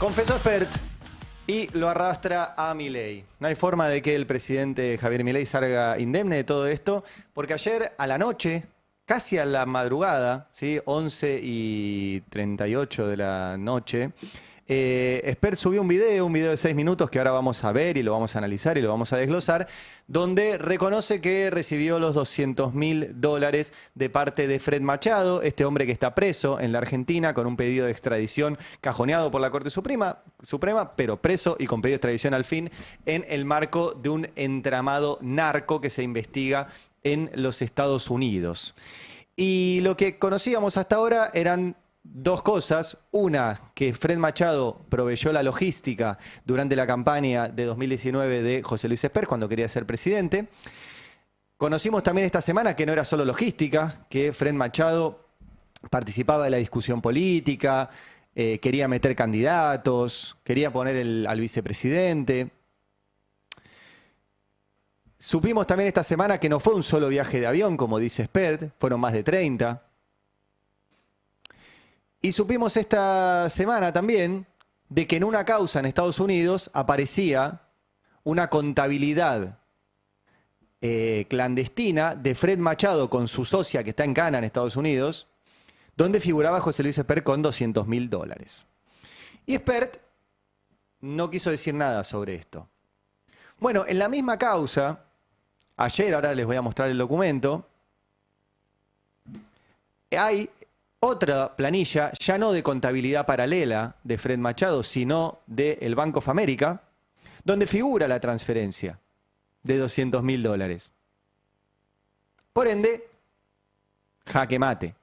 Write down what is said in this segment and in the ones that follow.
Confesó Spert y lo arrastra a Milei. No hay forma de que el presidente Javier Milei salga indemne de todo esto, porque ayer a la noche, casi a la madrugada, ¿sí? 11:38 de la noche, Spert subió un video de 6 minutos que ahora vamos a ver y lo vamos a analizar y lo vamos a desglosar, donde reconoce que recibió los $200.000 de parte de Fred Machado, este hombre que está preso en la Argentina con un pedido de extradición cajoneado por la Corte Suprema, pero preso y con pedido de extradición al fin, en el marco de un entramado narco que se investiga en los Estados Unidos. Y lo que conocíamos hasta ahora eran dos cosas. Una, que Fred Machado proveyó la logística durante la campaña de 2019 de José Luis Spert cuando quería ser presidente. Conocimos también esta semana que no era solo logística, que Fred Machado participaba de la discusión política, quería meter candidatos, quería poner al vicepresidente. Supimos también esta semana que no fue un solo viaje de avión, como dice Spert, fueron más de 30. Y supimos esta semana también de que en una causa en Estados Unidos aparecía una contabilidad clandestina de Fred Machado con su socia que está en Cana en Estados Unidos, donde figuraba José Luis Spert con $200.000. Y Spert no quiso decir nada sobre esto. Bueno, en la misma causa, ayer, ahora les voy a mostrar el documento, hay otra planilla, ya no de contabilidad paralela de Fred Machado, sino del Bank of America, donde figura la transferencia de $200.000. Por ende, jaque mate.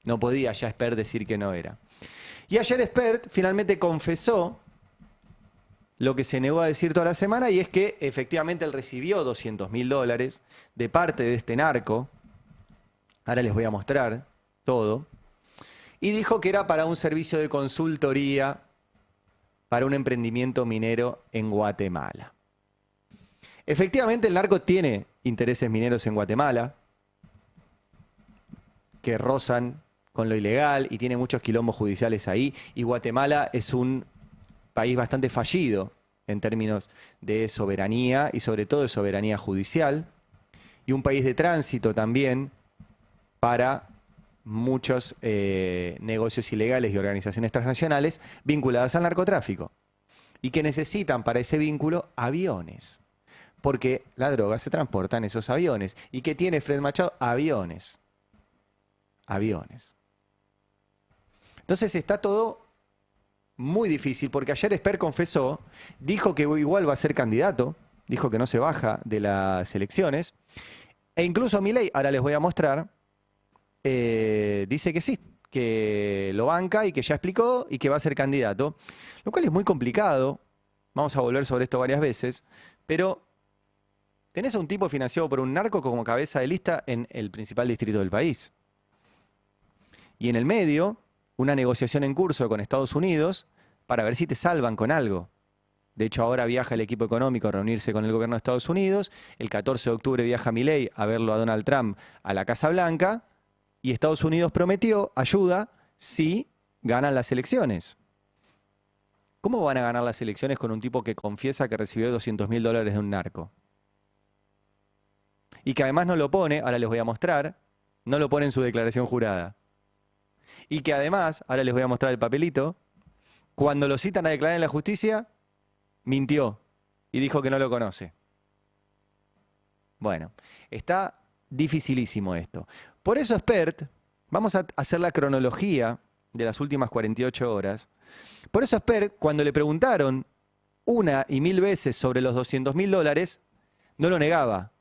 No podía ya Spert decir que no era. Y ayer Spert finalmente confesó lo que se negó a decir toda la semana, y es que efectivamente él recibió $200.000 de parte de este narco. Ahora les voy a mostrar todo, y dijo que era para un servicio de consultoría para un emprendimiento minero en Guatemala. Efectivamente, el narco tiene intereses mineros en Guatemala, que rozan con lo ilegal y tiene muchos quilombos judiciales ahí, y Guatemala es un país bastante fallido en términos de soberanía y sobre todo de soberanía judicial, y un país de tránsito también para muchos negocios ilegales y organizaciones transnacionales vinculadas al narcotráfico, y que necesitan para ese vínculo aviones, porque la droga se transporta en esos aviones. ¿Y qué tiene Fred Machado? Aviones. Aviones. Entonces está todo muy difícil, porque ayer Spert confesó, dijo que igual va a ser candidato, dijo que no se baja de las elecciones, e incluso Milei, ahora les voy a mostrar, dice que sí, que lo banca y que ya explicó y que va a ser candidato, lo cual es muy complicado. Vamos a volver sobre esto varias veces, pero tenés a un tipo financiado por un narco como cabeza de lista en el principal distrito del país. Y en el medio, una negociación en curso con Estados Unidos para ver si te salvan con algo. De hecho, ahora viaja el equipo económico a reunirse con el gobierno de Estados Unidos. El 14 de octubre viaja Milei a verlo a Donald Trump a la Casa Blanca. Y Estados Unidos prometió ayuda si ganan las elecciones. ¿Cómo van a ganar las elecciones con un tipo que confiesa que recibió $200.000 de un narco? Y que además no lo pone, ahora les voy a mostrar, no lo pone en su declaración jurada. Y que además, ahora les voy a mostrar el papelito, cuando lo citan a declarar en la justicia, mintió y dijo que no lo conoce. Bueno, está dificilísimo esto. Por eso Spert, vamos a hacer la cronología de las últimas 48 horas. Por eso Spert, cuando le preguntaron una y mil veces sobre los $200.000, no lo negaba,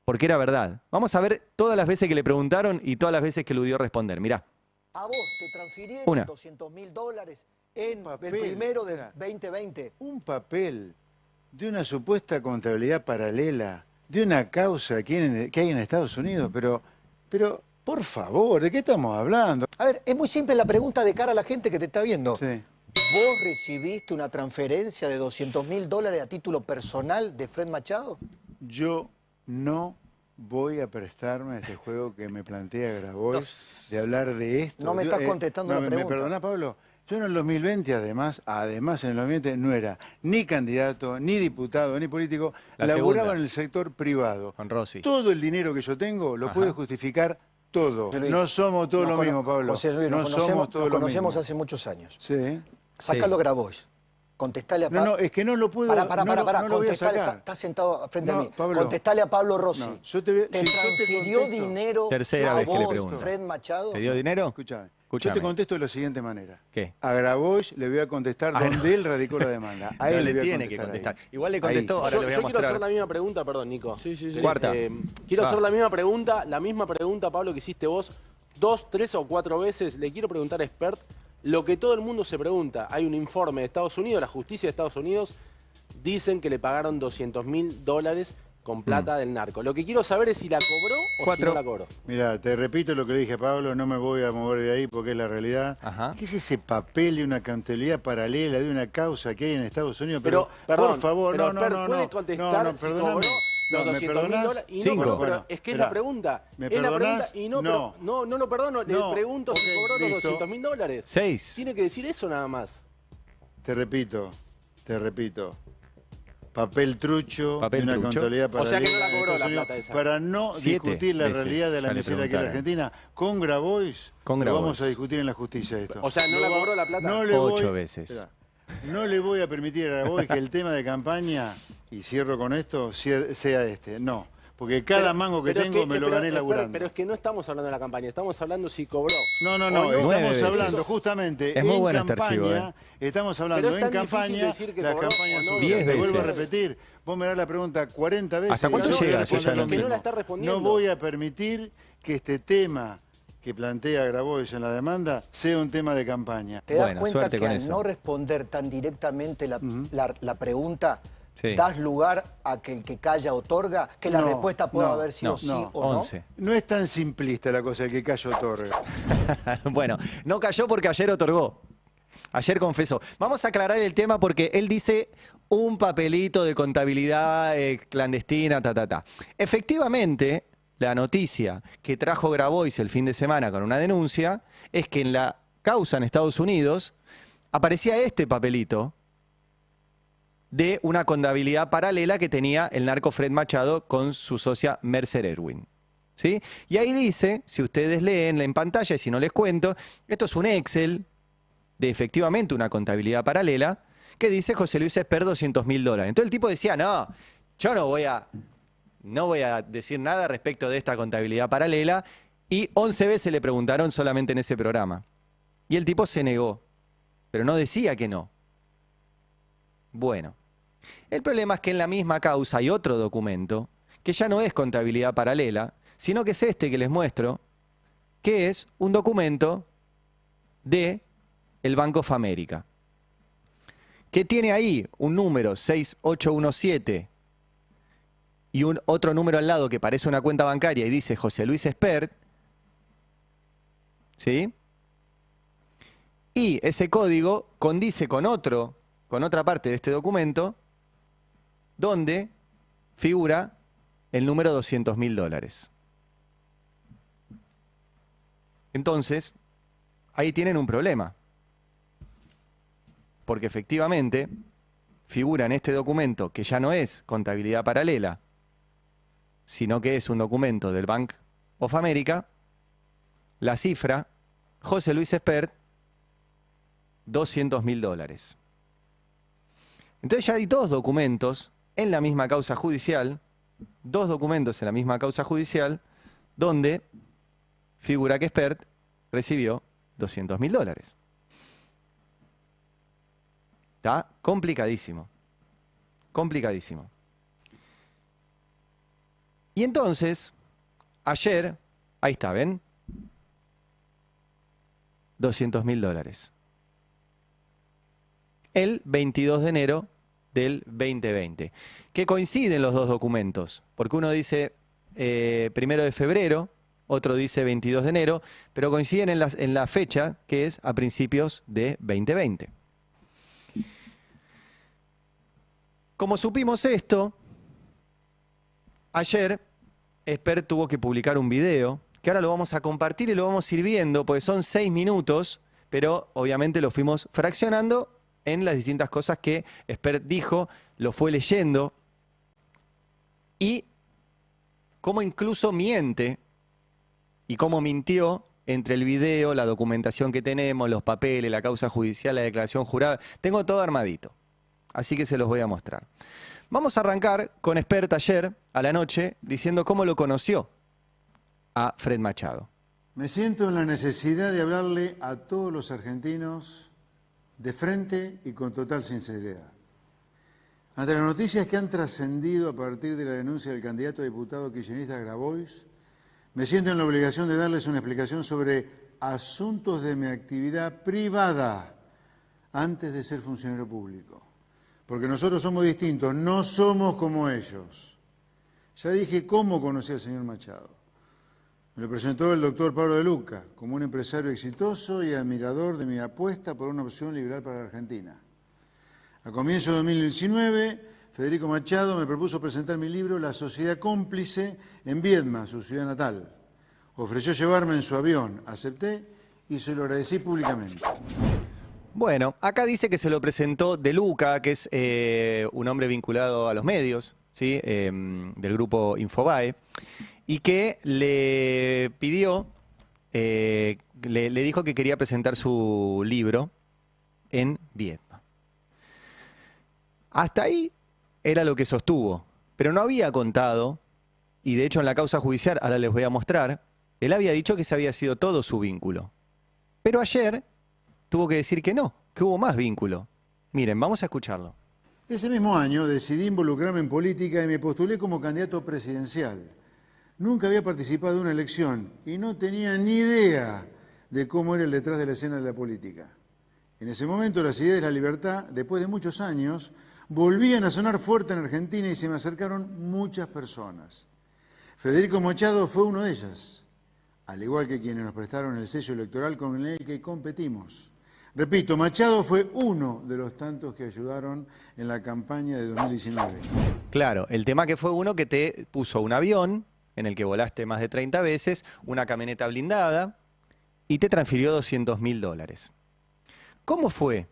porque era verdad. Vamos a ver todas las veces que le preguntaron y todas las veces que eludió responder. Mirá. A vos te transfirieron $200.000 en el primero de 2020. Un papel de una supuesta contabilidad paralela, de una causa que hay en Estados Unidos, pero, por favor, ¿de qué estamos hablando? A ver, es muy simple la pregunta de cara a la gente que te está viendo. Sí. ¿Vos recibiste una transferencia de $200.000 a título personal de Fred Machado? Yo no voy a prestarme a este juego que me plantea Grabois de hablar de esto. No me estás contestando la pregunta. ¿Me perdonás, Pablo? Yo en el 2020, además en el 2020 no era ni candidato, ni diputado, ni político, La laburaba segunda. en el sector privado. Con Rossi. Todo el dinero que yo tengo lo Ajá. puede justificar todo. José Luis, No somos todos lo mismo, Pablo. José Luis, No somos todos lo conocemos mismo. hace muchos años. Sí. Sacalo Sí. Grabois. Contestale a No, Pablo. no, es que no lo puedo, Pará, no lo voy a contestale, sacar. está sentado frente a No, mí. Pablo. Contestale a Pablo Rossi. No, yo te, ¿Te si yo te transfirió contesto- dinero Tercera a vez que le vos, pregunto. Fred Machado? ¿Te dio dinero? Escúchame. Yo Escúchame. te contesto de la siguiente manera. ¿Qué? A Grabois le voy a contestar Ah, donde él radicó la demanda. A No él le le voy a tiene que contestar contestar. ahí. Igual le Ahí. contestó, ahora le voy a Yo quiero mostrar. hacer la misma pregunta, perdón, Nico. Sí. Cuarta. Quiero Va. hacer la misma pregunta, Pablo, que hiciste vos 2, 3 o 4 veces. Le quiero preguntar a Expert lo que todo el mundo se pregunta. Hay un informe de Estados Unidos, la justicia de Estados Unidos, dicen que le pagaron $200.000 con plata del narco. Lo que quiero saber es si la cobró o Cuatro. si no la cobró. Mira, te repito lo que le dije a Pablo, no me voy a mover de ahí porque es la realidad. Ajá. ¿Qué es ese papel de una contabilidad paralela de una causa que hay en Estados Unidos? Pero, perdón, por favor, pero, no, Expert, no, ¿puede no. contestar no, si perdóname. cobró los No, ¿me $200.000? perdonás? Y no, Cinco. pero Bueno, es que es esperá. la pregunta. ¿Me es la pregunta perdonás? y no, No. pero, no lo perdono. No. Le pregunto Ok, si cobró los listo. $200.000. 6. Tiene que decir eso nada más. Te repito. Papel trucho Papel de una trucho. contabilidad O sea paralela que no la en cobró Estados la Unidos plata esa. para no 7 discutir la veces realidad de ya la le miseria que es la preguntaron. Argentina. Con Grabois Con lo Grabois. vamos a discutir en la justicia esto. O sea, ¿no la cobró la plata? No le 8 voy- veces. Esperá. No le voy a permitir a Grabois que el tema de campaña, y cierro con esto, sea este. No, porque cada Pero- mango que pero es tengo me lo pero- gané espera, laburando. Pero es que no estamos hablando de la campaña, estamos hablando si cobró. No, ¿O no? estamos 9 veces. hablando justamente Es muy en bueno este archivo, campaña, estamos hablando Pero es en tan difícil campaña, decir que las cobró campañas o no. son 10 Te vuelvo a veces. repetir, vos me das la pregunta 40 veces. ¿Hasta y cuánto yo te llega? respondo Yo ya lo no Es que no mismo. la está respondiendo. No voy a permitir que este tema que plantea Grabois en la demanda sea un tema de campaña. ¿Te das Bueno, cuenta suerte que con al eso. no responder tan directamente Ujú. la pregunta, Sí. das lugar a que el que calla otorga? Que la No, respuesta pueda no, haber sido no, sí no, o no. 11. No es tan simplista la cosa, el que callo otorga. Bueno, no cayó porque ayer otorgó. Ayer confesó. Vamos a aclarar el tema porque él dice un papelito de contabilidad clandestina, ta. Efectivamente, la noticia que trajo Grabois el fin de semana con una denuncia es que en la causa en Estados Unidos aparecía este papelito de una contabilidad paralela que tenía el narco Fred Machado con su socia Mercer Erwin. ¿Sí? Y ahí dice, si ustedes leen en pantalla y si no les cuento, esto es un Excel de efectivamente una contabilidad paralela que dice José Luis Espert $200.000. Entonces el tipo decía, no, yo no voy a decir nada respecto de esta contabilidad paralela, y 11 veces le preguntaron solamente en ese programa. Y el tipo se negó, pero no decía que no. Bueno, el problema es que en la misma causa hay otro documento que ya no es contabilidad paralela, sino que es este que les muestro, que es un documento de el Bank of America, que tiene ahí un número 6817 y un otro número al lado que parece una cuenta bancaria y dice José Luis Espert, ¿sí? Y ese código condice con otra parte de este documento, donde figura el número $200.000. Entonces, ahí tienen un problema. Porque efectivamente figura en este documento, que ya no es contabilidad paralela, sino que es un documento del Bank of America, la cifra, José Luis Espert, $200.000. Entonces ya hay dos documentos en la misma causa judicial, donde figura que Espert recibió $200.000. Está complicadísimo. Complicadísimo. Y entonces, ayer, ahí está, ¿ven? $200.000. El 22 de enero del 2020. Que coinciden los dos documentos, porque uno dice 1 de febrero, otro dice 22 de enero, pero coinciden en la fecha que es a principios de 2020. Como supimos esto, ayer Espert tuvo que publicar un video, que ahora lo vamos a compartir y lo vamos a ir viendo, porque son 6 minutos, pero obviamente lo fuimos fraccionando en las distintas cosas que Spert dijo, lo fue leyendo y cómo incluso miente y cómo mintió entre el video, la documentación que tenemos, los papeles, la causa judicial, la declaración jurada. Tengo todo armadito, así que se los voy a mostrar. Vamos a arrancar con Spert ayer a la noche diciendo cómo lo conoció a Fred Machado. Me siento en la necesidad de hablarle a todos los argentinos de frente y con total sinceridad. Ante las noticias que han trascendido a partir de la denuncia del candidato a diputado kirchnerista Grabois, me siento en la obligación de darles una explicación sobre asuntos de mi actividad privada antes de ser funcionario público. Porque nosotros somos distintos, no somos como ellos. Ya dije cómo conocí al señor Machado. Me lo presentó el doctor Pablo de Luca como un empresario exitoso y admirador de mi apuesta por una opción liberal para la Argentina. A comienzos de 2019, Federico Machado me propuso presentar mi libro La Sociedad Cómplice en Viedma, su ciudad natal. Ofreció llevarme en su avión, acepté y se lo agradecí públicamente. Bueno, acá dice que se lo presentó De Luca, que es un hombre vinculado a los medios, ¿sí? Del grupo Infobae, y que le pidió, le dijo que quería presentar su libro en Viedma. Hasta ahí era lo que sostuvo, pero no había contado, y de hecho en la causa judicial, ahora les voy a mostrar, él había dicho que ese había sido todo su vínculo. Pero ayer tuvo que decir que no, que hubo más vínculo. Miren, vamos a escucharlo. Ese mismo año decidí involucrarme en política y me postulé como candidato presidencial. Nunca había participado en una elección y no tenía ni idea de cómo era el detrás de la escena de la política. En ese momento las ideas de la libertad, después de muchos años, volvían a sonar fuerte en Argentina y se me acercaron muchas personas. Federico Machado fue uno de ellas, al igual que quienes nos prestaron el sello electoral con el que competimos. Repito, Machado fue uno de los tantos que ayudaron en la campaña de 2019. Claro, el tema que fue uno que te puso un avión en el que volaste más de 30 veces, una camioneta blindada y te transfirió $200.000. ¿Cómo fue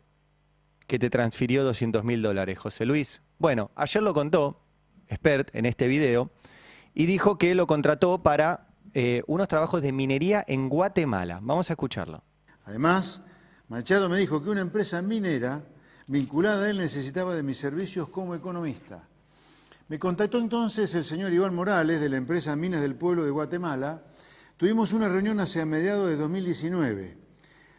que te transfirió $200.000, José Luis? Bueno, ayer lo contó Spert en este video y dijo que lo contrató para unos trabajos de minería en Guatemala. Vamos a escucharlo. Además, Machado me dijo que una empresa minera vinculada a él necesitaba de mis servicios como economista. Me contactó entonces el señor Iván Morales de la empresa Minas del Pueblo de Guatemala. Tuvimos una reunión hacia mediados de 2019.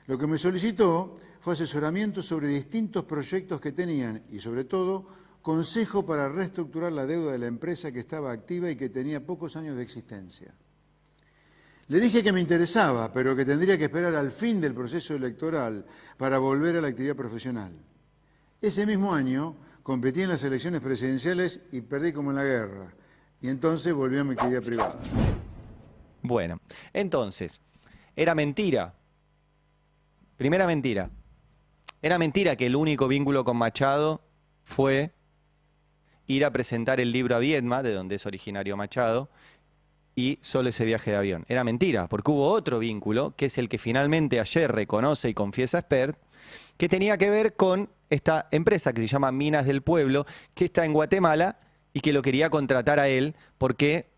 Lo que me solicitó fue asesoramiento sobre distintos proyectos que tenían y sobre todo consejo para reestructurar la deuda de la empresa que estaba activa y que tenía pocos años de existencia. Le dije que me interesaba, pero que tendría que esperar al fin del proceso electoral para volver a la actividad profesional. Ese mismo año competí en las elecciones presidenciales y perdí como en la guerra. Y entonces volví a mi actividad privada. Bueno, entonces, era mentira. Primera mentira. Era mentira que el único vínculo con Machado fue ir a presentar el libro a Viedma, de donde es originario Machado, y solo ese viaje de avión. Era mentira, porque hubo otro vínculo, que es el que finalmente ayer reconoce y confiesa Spert, que tenía que ver con esta empresa que se llama Minas del Pueblo, que está en Guatemala y que lo quería contratar a él porque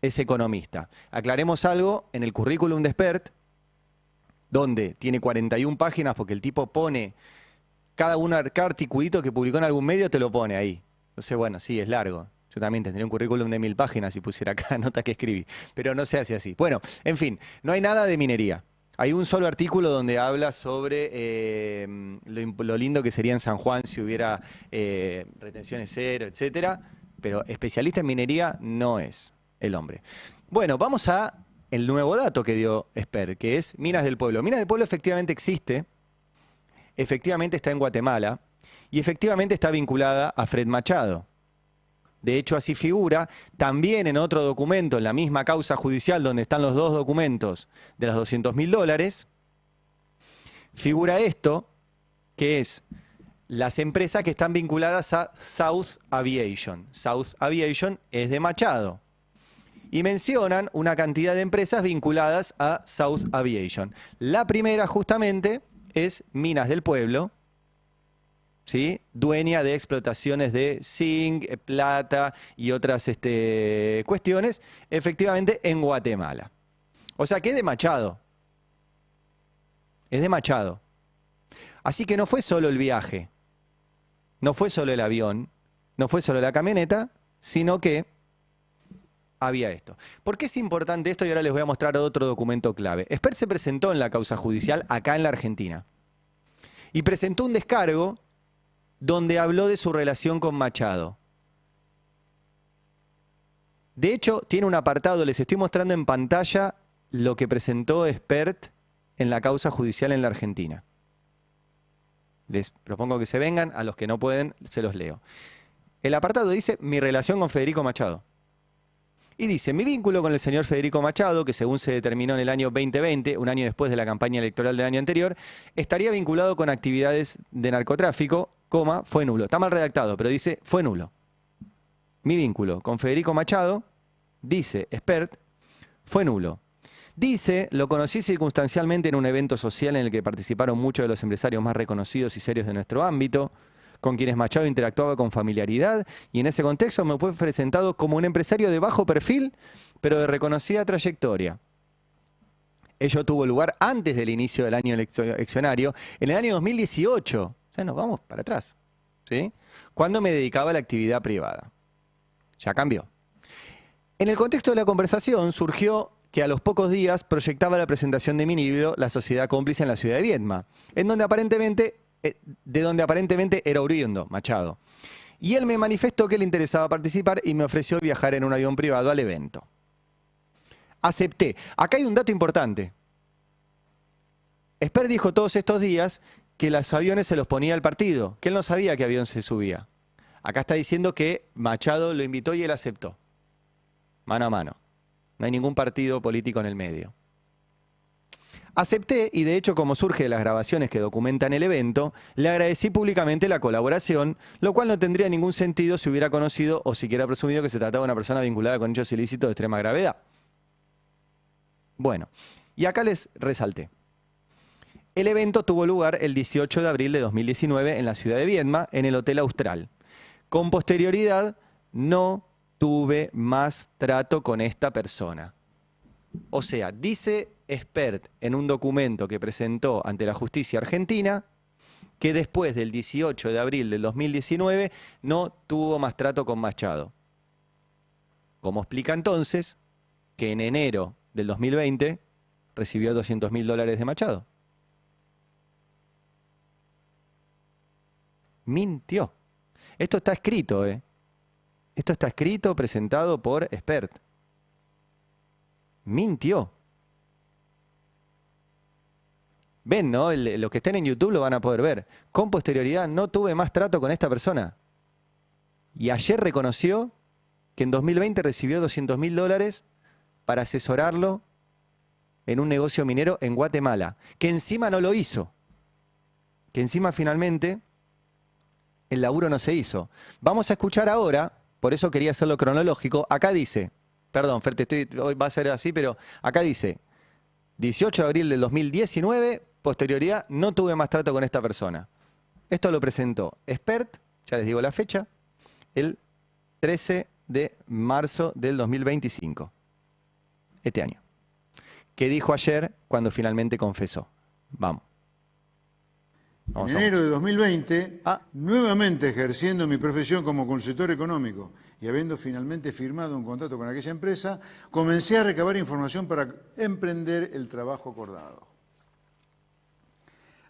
es economista. Aclaremos algo, en el currículum de Spert, donde tiene 41 páginas, porque el tipo pone cada articulito que publicó en algún medio, te lo pone ahí. Entonces, bueno, sí, es largo. Yo también tendría un currículum de 1000 páginas si pusiera cada nota que escribí, pero no se hace así. Bueno, en fin, no hay nada de minería. Hay un solo artículo donde habla sobre lo lindo que sería en San Juan si hubiera retenciones cero, etcétera, pero especialista en minería no es el hombre. Bueno, vamos a el nuevo dato que dio Spert, que es Minas del Pueblo. Minas del Pueblo efectivamente existe, efectivamente está en Guatemala y efectivamente está vinculada a Fred Machado. De hecho, así figura también en otro documento, en la misma causa judicial donde están los dos documentos de los $200.000, figura esto, que es las empresas que están vinculadas a South Aviation. South Aviation es de Machado. Y mencionan una cantidad de empresas vinculadas a South Aviation. La primera, justamente, es Minas del Pueblo, ¿sí? Dueña de explotaciones de zinc, plata y otras cuestiones, efectivamente en Guatemala. O sea que es de Machado. Es de Machado. Así que no fue solo el viaje, no fue solo el avión, no fue solo la camioneta, sino que había esto. ¿Por qué es importante esto? Y ahora les voy a mostrar otro documento clave. Espert se presentó en la causa judicial acá en la Argentina y presentó un descargo donde habló de su relación con Machado. De hecho, tiene un apartado, les estoy mostrando en pantalla lo que presentó Espert en la causa judicial en la Argentina. Les propongo que se vengan, a los que no pueden, se los leo. El apartado dice, mi relación con Federico Machado. Y dice, mi vínculo con el señor Federico Machado, que según se determinó en el año 2020, un año después de la campaña electoral del año anterior, estaría vinculado con actividades de narcotráfico, fue nulo. Está mal redactado, pero dice, fue nulo. Mi vínculo con Federico Machado, dice Espert, fue nulo. Dice, lo conocí circunstancialmente en un evento social en el que participaron muchos de los empresarios más reconocidos y serios de nuestro ámbito, con quienes Machado interactuaba con familiaridad, y en ese contexto me fue presentado como un empresario de bajo perfil, pero de reconocida trayectoria. Ello tuvo lugar antes del inicio del año eleccionario, en el año 2018, o sea, nos vamos para atrás, ¿sí? Cuando me dedicaba a la actividad privada. Ya cambió. En el contexto de la conversación surgió que a los pocos días proyectaba la presentación de mi libro La Sociedad Cómplice en la ciudad de Viedma, de donde aparentemente era oriundo, Machado. Y él me manifestó que le interesaba participar y me ofreció viajar en un avión privado al evento. Acepté. Acá hay un dato importante. Espert dijo todos estos días que los aviones se los ponía al partido, que él no sabía qué avión se subía. Acá está diciendo que Machado lo invitó y él aceptó. Mano a mano. No hay ningún partido político en el medio. Acepté y de hecho, como surge de las grabaciones que documentan el evento, le agradecí públicamente la colaboración, lo cual no tendría ningún sentido si hubiera conocido o siquiera presumido que se trataba de una persona vinculada con hechos ilícitos de extrema gravedad. Bueno, y acá les resalté. El evento tuvo lugar el 18 de abril de 2019 en la ciudad de Viedma, en el Hotel Austral. Con posterioridad, no tuve más trato con esta persona. O sea, dice Espert en un documento que presentó ante la justicia argentina que después del 18 de abril del 2019 no tuvo más trato con Machado. ¿Cómo explica entonces que en enero del 2020 recibió $200.000 de Machado? Mintió. Esto está escrito, ¿eh? Esto está escrito, presentado por Espert. Mintió. Ven, ¿no? Los que estén en YouTube lo van a poder ver. Con posterioridad no tuve más trato con esta persona. Y ayer reconoció que en 2020 recibió $200.000 para asesorarlo en un negocio minero en Guatemala. Que encima no lo hizo. Que encima finalmente el laburo no se hizo. Vamos a escuchar ahora, por eso quería hacerlo cronológico. Acá dice, perdón, Fer, hoy va a ser así, pero acá dice, 18 de abril del 2019, posterioridad, no tuve más trato con esta persona. Esto lo presentó Espert, ya les digo la fecha, el 13 de marzo del 2025, este año. Que dijo ayer cuando finalmente confesó. Vamos. En enero de 2020, nuevamente ejerciendo mi profesión como consultor económico y habiendo finalmente firmado un contrato con aquella empresa, comencé a recabar información para emprender el trabajo acordado.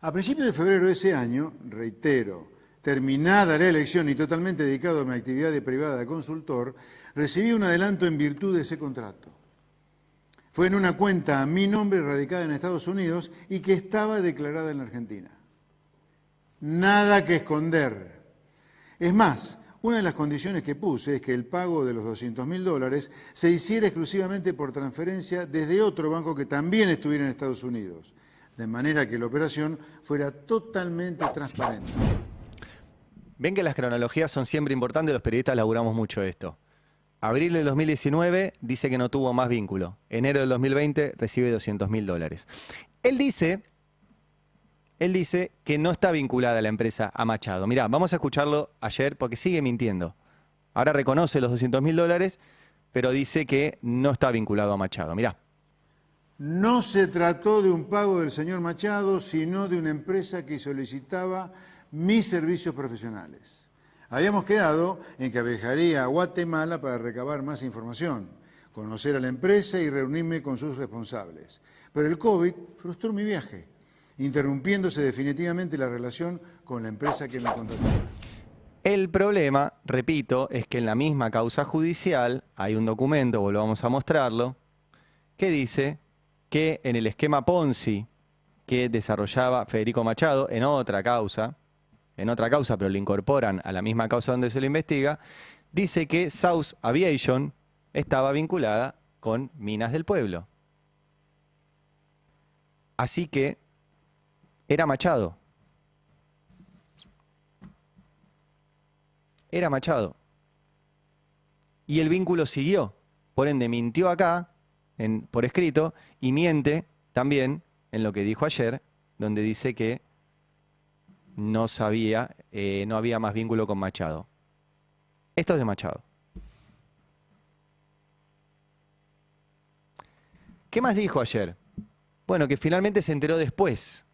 A principios de febrero de ese año, reitero, terminada la elección y totalmente dedicado a mi actividad privada de consultor, recibí un adelanto en virtud de ese contrato. Fue en una cuenta a mi nombre radicada en Estados Unidos y que estaba declarada en la Argentina. Nada que esconder. Es más, una de las condiciones que puse es que el pago de los $200.000 se hiciera exclusivamente por transferencia desde otro banco que también estuviera en Estados Unidos, de manera que la operación fuera totalmente transparente. Ven que las cronologías son siempre importantes, los periodistas laburamos mucho esto. Abril del 2019 dice que no tuvo más vínculo. Enero del 2020 recibe $200.000. Él dice, él dice que no está vinculada la empresa a Machado. Mirá, vamos a escucharlo ayer porque sigue mintiendo. Ahora reconoce los 200.000 dólares, pero dice que no está vinculado a Machado. Mirá. No se trató de un pago del señor Machado, sino de una empresa que solicitaba mis servicios profesionales. Habíamos quedado en que viajaría a Guatemala para recabar más información, conocer a la empresa y reunirme con sus responsables. Pero el COVID frustró mi viaje, interrumpiéndose definitivamente la relación con la empresa que me contrató. El problema, repito, es que en la misma causa judicial hay un documento, volvamos a mostrarlo, que dice que en el esquema Ponzi que desarrollaba Federico Machado en otra causa, pero le incorporan a la misma causa donde se le investiga, dice que South Aviation estaba vinculada con Minas del Pueblo. Así que era Machado. Era Machado. Y el vínculo siguió. Por ende, mintió acá, por escrito, y miente también en lo que dijo ayer, donde dice que no sabía, no había más vínculo con Machado. Esto es de Machado. ¿Qué más dijo ayer? Bueno, que finalmente se enteró después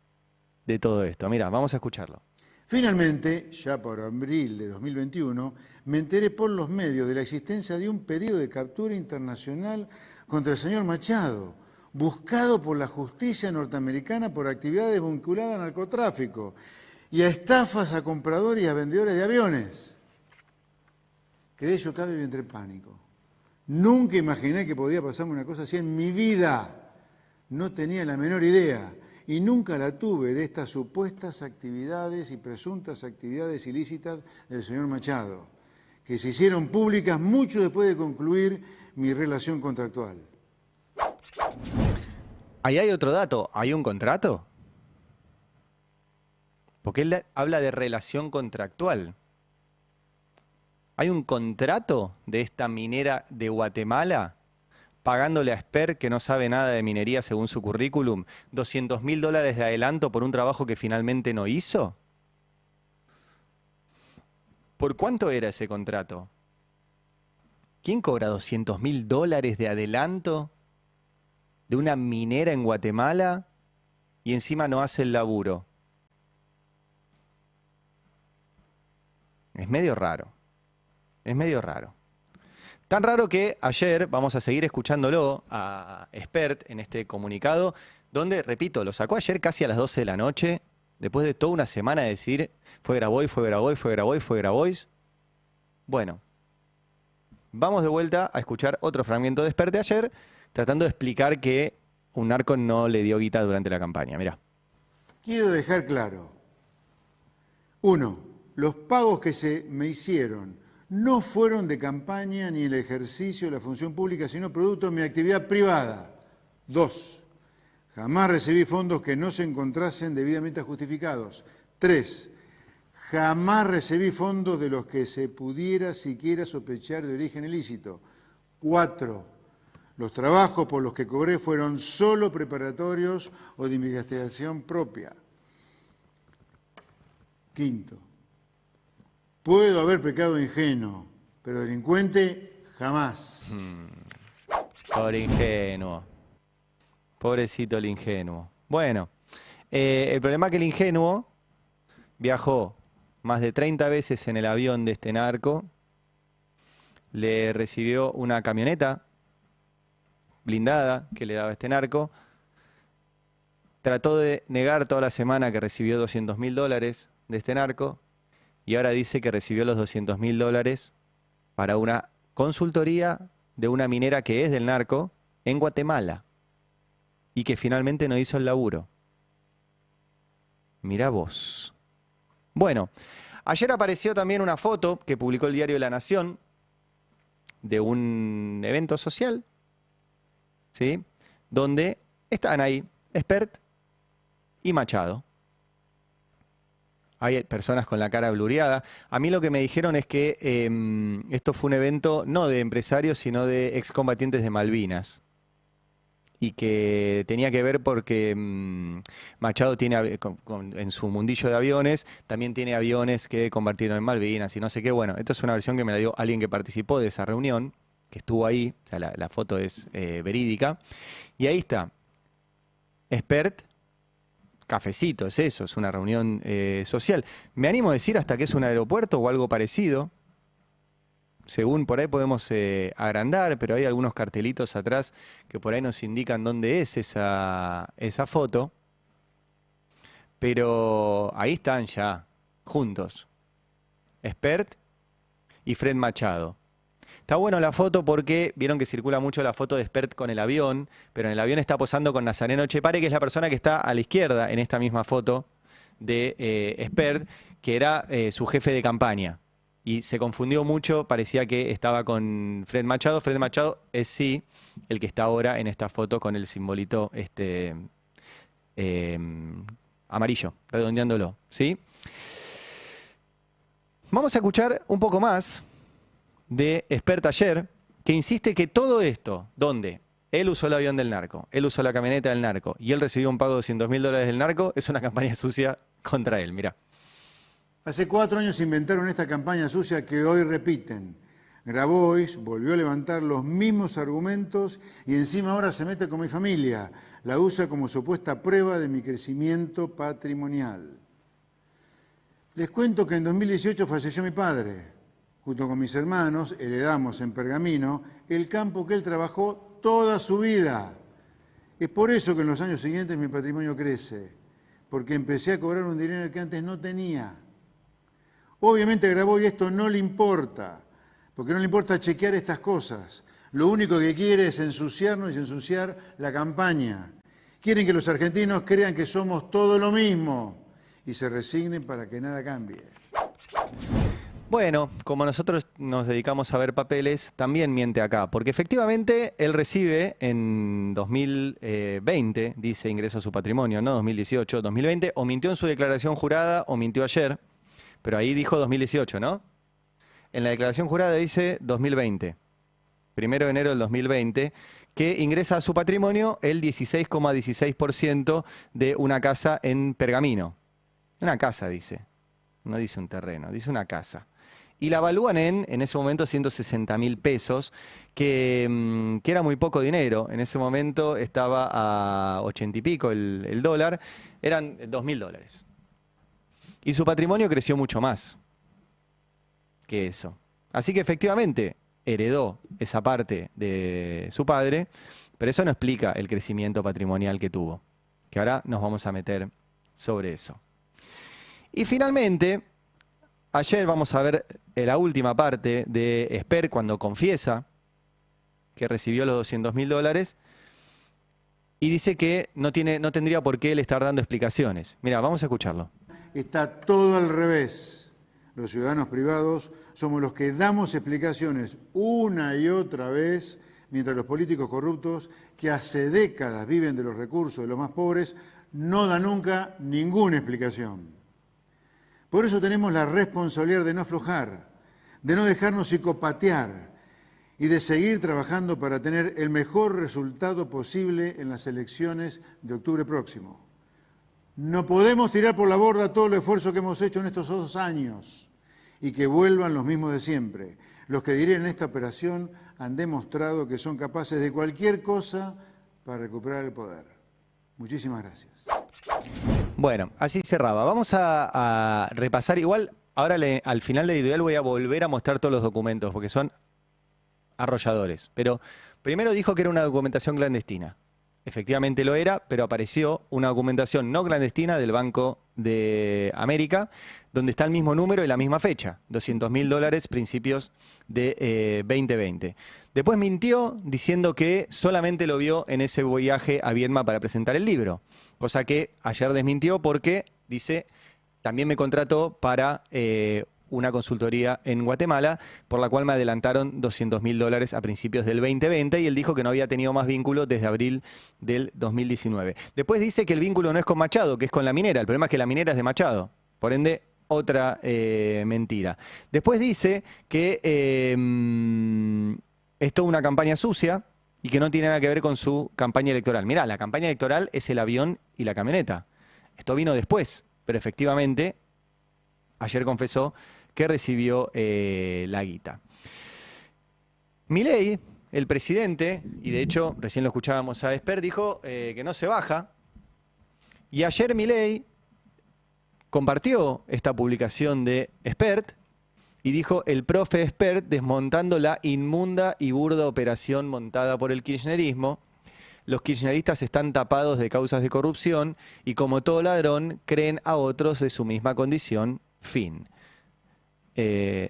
de todo esto. Mira, vamos a escucharlo. Finalmente, ya por abril de 2021, me enteré por los medios de la existencia de un pedido de captura internacional contra el señor Machado, buscado por la justicia norteamericana por actividades vinculadas al narcotráfico y a estafas a compradores y a vendedores de aviones. Quedé chocado y entré en pánico. Nunca imaginé que podía pasarme una cosa así en mi vida. No tenía la menor idea y nunca la tuve de estas supuestas actividades y presuntas actividades ilícitas del señor Machado, que se hicieron públicas mucho después de concluir mi relación contractual. Ahí hay otro dato. ¿Hay un contrato? Porque él habla de relación contractual. ¿Hay un contrato de esta minera de Guatemala pagándole a Esper, que no sabe nada de minería según su currículum, 200.000 dólares de adelanto por un trabajo que finalmente no hizo? ¿Por cuánto era ese contrato? ¿Quién cobra 200.000 dólares de adelanto de una minera en Guatemala y encima no hace el laburo? Es medio raro. Es medio raro. Tan raro que ayer, vamos a seguir escuchándolo a Espert en este comunicado, donde, repito, lo sacó ayer casi a las 12 de la noche, después de toda una semana de decir, fue Grabois, fue Grabois, fue Grabois, fue Grabois. Bueno, vamos de vuelta a escuchar otro fragmento de Espert de ayer, tratando de explicar que un narco no le dio guita durante la campaña. Mirá. Quiero dejar claro. 1. Los pagos que se me hicieron no fueron de campaña ni el ejercicio de la función pública, sino producto de mi actividad privada. 2. Jamás recibí fondos que no se encontrasen debidamente justificados. 3. Jamás recibí fondos de los que se pudiera siquiera sospechar de origen ilícito. 4. Los trabajos por los que cobré fueron solo preparatorios o de investigación propia. 5. Puedo haber pecado ingenuo, pero delincuente jamás. Pobre ingenuo. Pobrecito el ingenuo. Bueno, el problema es que el ingenuo viajó más de 30 veces en el avión de este narco, le recibió una camioneta blindada que le daba este narco, trató de negar toda la semana que recibió 200.000 dólares de este narco, y ahora dice que recibió los 200.000 dólares para una consultoría de una minera que es del narco en Guatemala y que finalmente no hizo el laburo. Mirá vos. Bueno, ayer apareció también una foto que publicó el diario La Nación de un evento social, ¿sí? Donde están ahí Espert y Machado. Hay personas con la cara blureada. A mí lo que me dijeron es que esto fue un evento no de empresarios, sino de excombatientes de Malvinas. y que tenía que ver porque Machado tiene, en su mundillo de aviones, también tiene aviones que convirtieron en Malvinas y no sé qué. Bueno, esto es una versión que me la dio alguien que participó de esa reunión, que estuvo ahí, o sea, la foto es verídica. Y ahí está, Espert, cafecito, es eso, es una reunión social. Me animo a decir hasta que es un aeropuerto o algo parecido. Según por ahí podemos agrandar, pero hay algunos cartelitos atrás que por ahí nos indican dónde es esa foto. Pero ahí están ya, juntos. Espert y Fred Machado. Está bueno la foto porque vieron que circula mucho la foto de Espert con el avión, pero en el avión está posando con Nazareno Echepare, que es la persona que está a la izquierda en esta misma foto de Espert, que era su jefe de campaña. Y se confundió mucho, parecía que estaba con Fred Machado. Fred Machado es sí el que está ahora en esta foto con el simbolito amarillo, redondeándolo, ¿sí? Vamos a escuchar un poco más de Espert ayer, que insiste que todo esto, donde él usó el avión del narco, él usó la camioneta del narco y él recibió un pago de $200.000 del narco, es una campaña sucia contra él, mirá. Hace 4 años inventaron esta campaña sucia que hoy repiten. Grabois volvió a levantar los mismos argumentos y encima ahora se mete con mi familia. La usa como supuesta prueba de mi crecimiento patrimonial. Les cuento que en 2018 falleció mi padre. Junto con mis hermanos heredamos en Pergamino el campo que él trabajó toda su vida. Es por eso que en los años siguientes mi patrimonio crece, porque empecé a cobrar un dinero que antes no tenía. Obviamente a Grabois esto no le importa, porque no le importa chequear estas cosas. Lo único que quiere es ensuciarnos y ensuciar la campaña. Quieren que los argentinos crean que somos todo lo mismo y se resignen para que nada cambie. Bueno, como nosotros nos dedicamos a ver papeles, también miente acá, porque efectivamente él recibe en 2020, dice ingreso a su patrimonio, no 2018, 2020, o mintió en su declaración jurada o mintió ayer. Pero ahí dijo 2018, ¿no? En la declaración jurada dice 2020, 1 de enero del 2020, que ingresa a su patrimonio el 16,16% de una casa en Pergamino. Una casa, dice. No dice un terreno, dice una casa. Y la evalúan en ese momento 160.000 pesos, que era muy poco dinero. En ese momento estaba a 80 y pico el dólar, eran $2.000. Y su patrimonio creció mucho más que eso. Así que efectivamente heredó esa parte de su padre, pero eso no explica el crecimiento patrimonial que tuvo, que ahora nos vamos a meter sobre eso. Y finalmente, ayer vamos a ver la última parte de Espert cuando confiesa que recibió los $200.000 y dice que no tendría por qué él estar dando explicaciones. Mira, vamos a escucharlo. Está todo al revés. Los ciudadanos privados somos los que damos explicaciones una y otra vez, mientras los políticos corruptos, que hace décadas viven de los recursos de los más pobres, no dan nunca ninguna explicación. Por eso tenemos la responsabilidad de no aflojar, de no dejarnos psicopatear y de seguir trabajando para tener el mejor resultado posible en las elecciones de octubre próximo. No podemos tirar por la borda todo el esfuerzo que hemos hecho en estos 2 años y que vuelvan los mismos de siempre. Los que dirían en esta operación han demostrado que son capaces de cualquier cosa para recuperar el poder. Muchísimas gracias. Bueno, así cerraba. Vamos a repasar igual. Ahora al final del editorial voy a volver a mostrar todos los documentos porque son arrolladores. Pero primero dijo que era una documentación clandestina. Efectivamente lo era, pero apareció una documentación no clandestina del Banco de América, donde está el mismo número y la misma fecha, $200.000, principios de 2020. Después mintió diciendo que solamente lo vio en ese viaje a Viedma para presentar el libro, cosa que ayer desmintió porque dice, también me contrató para una consultoría en Guatemala, por la cual me adelantaron $200.000 a principios del 2020 y él dijo que no había tenido más vínculo desde abril del 2019. Después dice que el vínculo no es con Machado, que es con la minera. El problema es que la minera es de Machado. Por ende, otra mentira. Después dice que es toda una campaña sucia, y que no tiene nada que ver con su campaña electoral. Mirá, la campaña electoral es el avión y la camioneta. Esto vino después, pero efectivamente ayer confesó que recibió la guita. Milei, el presidente, y de hecho recién lo escuchábamos a Esper, dijo que no se baja. Y ayer Milei compartió esta publicación de Espert y dijo: el profe Espert desmontando la inmunda y burda operación montada por el kirchnerismo. Los kirchneristas están tapados de causas de corrupción y, como todo ladrón, creen a otros de su misma condición. Fin.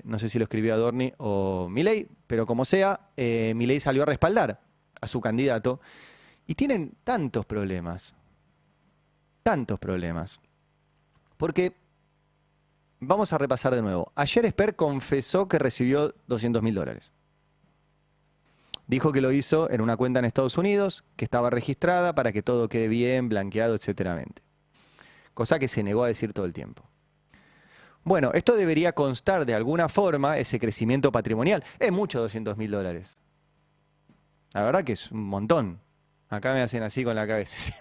No sé si lo escribió Adorni o Milei, pero como sea, Milei salió a respaldar a su candidato. Y tienen tantos problemas. Tantos problemas. Porque, vamos a repasar de nuevo. Ayer Esper confesó que recibió $200.000. Dijo que lo hizo en una cuenta en Estados Unidos, que estaba registrada para que todo quede bien, blanqueado, etcétera. Cosa que se negó a decir todo el tiempo. Bueno, esto debería constar de alguna forma, ese crecimiento patrimonial. Es mucho $200.000. La verdad que es un montón. Acá me hacen así con la cabeza.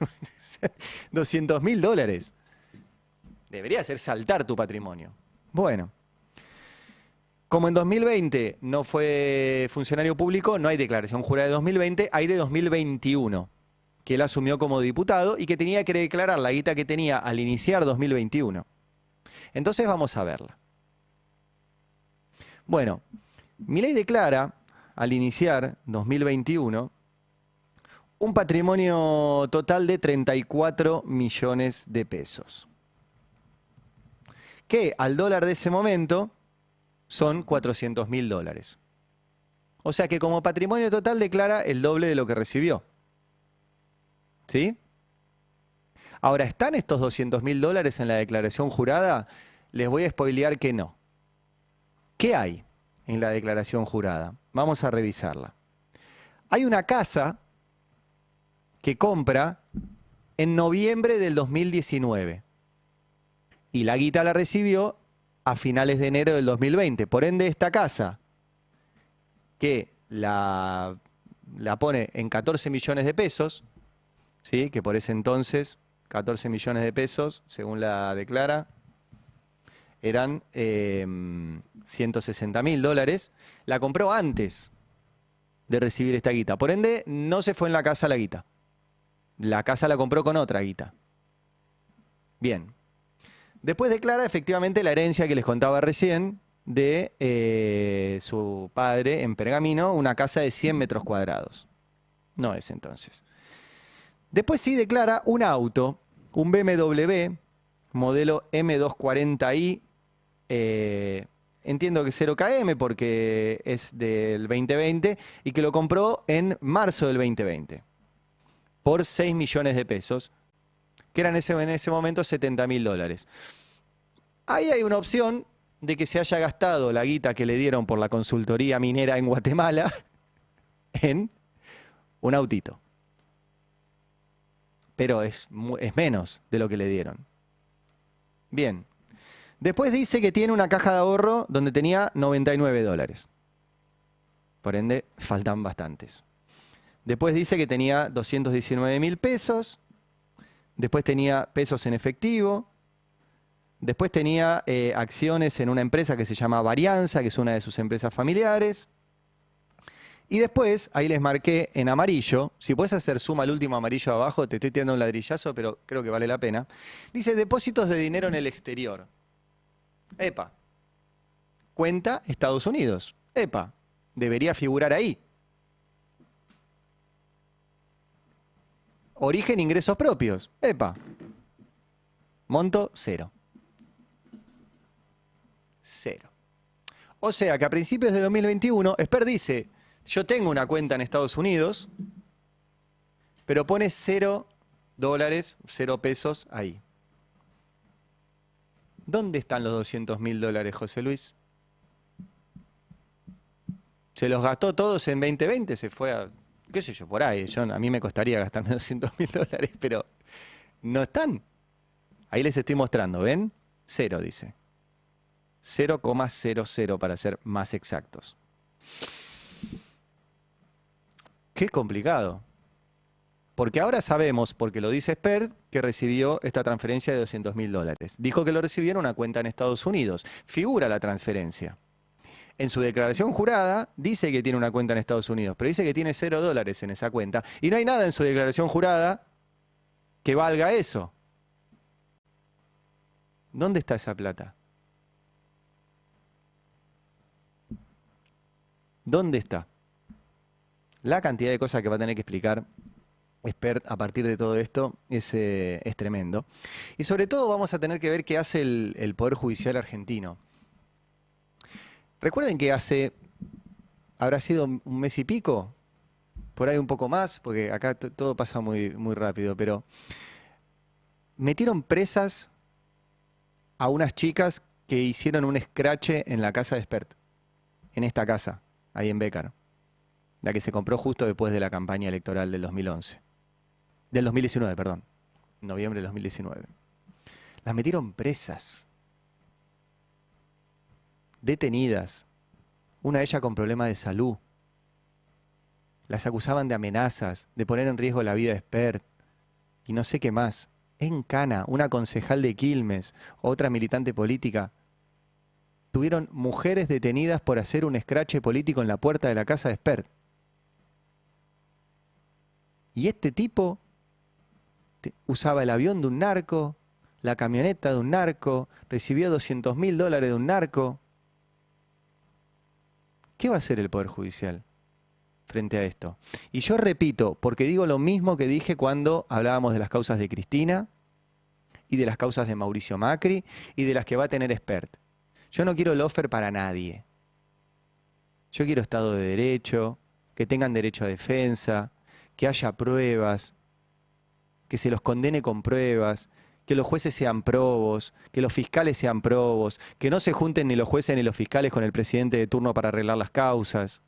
$200.000. Debería hacer saltar tu patrimonio. Bueno. Como en 2020 no fue funcionario público, no hay declaración jurada de 2020, hay de 2021, que él asumió como diputado y que tenía que declarar la guita que tenía al iniciar 2021. Entonces vamos a verla. Bueno, Milei declara al iniciar 2021 un patrimonio total de 34 millones de pesos. Que al dólar de ese momento son $400.000. O sea que como patrimonio total declara el doble de lo que recibió. ¿Sí? Ahora, ¿están estos $200.000 en la declaración jurada? Les voy a spoilear que no. ¿Qué hay en la declaración jurada? Vamos a revisarla. Hay una casa que compra en noviembre del 2019 y la guita la recibió a finales de enero del 2020. Por ende, esta casa, que la pone en 14 millones de pesos, ¿sí? Que por ese entonces, 14 millones de pesos, según la declara, eran $160.000, la compró antes de recibir esta guita. Por ende, no se fue en la casa la guita. La casa la compró con otra guita. Bien. Después declara efectivamente la herencia que les contaba recién de su padre en Pergamino, una casa de 100 metros cuadrados. No es entonces. Después sí declara un auto, un BMW, modelo M240i, entiendo que 0KM porque es del 2020, y que lo compró en marzo del 2020 por 6 millones de pesos. Que eran en ese momento $70.000. Ahí hay una opción de que se haya gastado la guita que le dieron por la consultoría minera en Guatemala en un autito. Pero es menos de lo que le dieron. Bien. Después dice que tiene una caja de ahorro donde tenía $99. Por ende, faltan bastantes. Después dice que tenía 219.000 pesos. Después tenía pesos en efectivo. Después tenía acciones en una empresa que se llama Varianza, que es una de sus empresas familiares. Y después, ahí les marqué en amarillo, si puedes hacer suma al último amarillo abajo, te estoy tirando un ladrillazo, pero creo que vale la pena. Dice depósitos de dinero en el exterior. Epa. Cuenta Estados Unidos. Epa. Debería figurar ahí. Origen, ingresos propios. Epa. Monto, 0. 0. O sea que a principios de 2021, Esper dice, yo tengo una cuenta en Estados Unidos, pero pone $0, 0 pesos ahí. ¿Dónde están los $200.000, José Luis? ¿Se los gastó todos en 2020? ¿Se fue a, qué sé yo, por ahí? A mí me costaría gastarme $200.000, pero no están. Ahí les estoy mostrando, ¿ven? 0 dice. 0,00 para ser más exactos. Qué complicado. Porque ahora sabemos, porque lo dice Spert, que recibió esta transferencia de $200.000. Dijo que lo recibió en una cuenta en Estados Unidos. Figura la transferencia. En su declaración jurada dice que tiene una cuenta en Estados Unidos, pero dice que tiene $0 en esa cuenta. Y no hay nada en su declaración jurada que valga eso. ¿Dónde está esa plata? ¿Dónde está? La cantidad de cosas que va a tener que explicar Spert a partir de todo esto es tremendo. Y sobre todo vamos a tener que ver qué hace el Poder Judicial argentino. Recuerden que habrá sido un mes y pico, por ahí un poco más, porque acá todo pasa muy, muy rápido, pero metieron presas a unas chicas que hicieron un escrache en la casa de Spert, en esta casa, ahí en Bécaro, la que se compró justo después de la campaña electoral del 2011. Del 2019, perdón. Noviembre del 2019. Las metieron presas. Detenidas. Una de ellas con problemas de salud. Las acusaban de amenazas, de poner en riesgo la vida de Spert. Y no sé qué más. En Cana, una concejal de Quilmes, otra militante política, tuvieron mujeres detenidas por hacer un escrache político en la puerta de la casa de Spert. Y este tipo usaba el avión de un narco, la camioneta de un narco, recibió $200.000 de un narco. ¿Qué va a hacer el Poder Judicial frente a esto? Y yo repito, porque digo lo mismo que dije cuando hablábamos de las causas de Cristina y de las causas de Mauricio Macri y de las que va a tener Spert. Yo no quiero lawfare para nadie. Yo quiero Estado de Derecho, que tengan derecho a defensa, que haya pruebas, que se los condene con pruebas, que los jueces sean probos, que los fiscales sean probos, que no se junten ni los jueces ni los fiscales con el presidente de turno para arreglar las causas.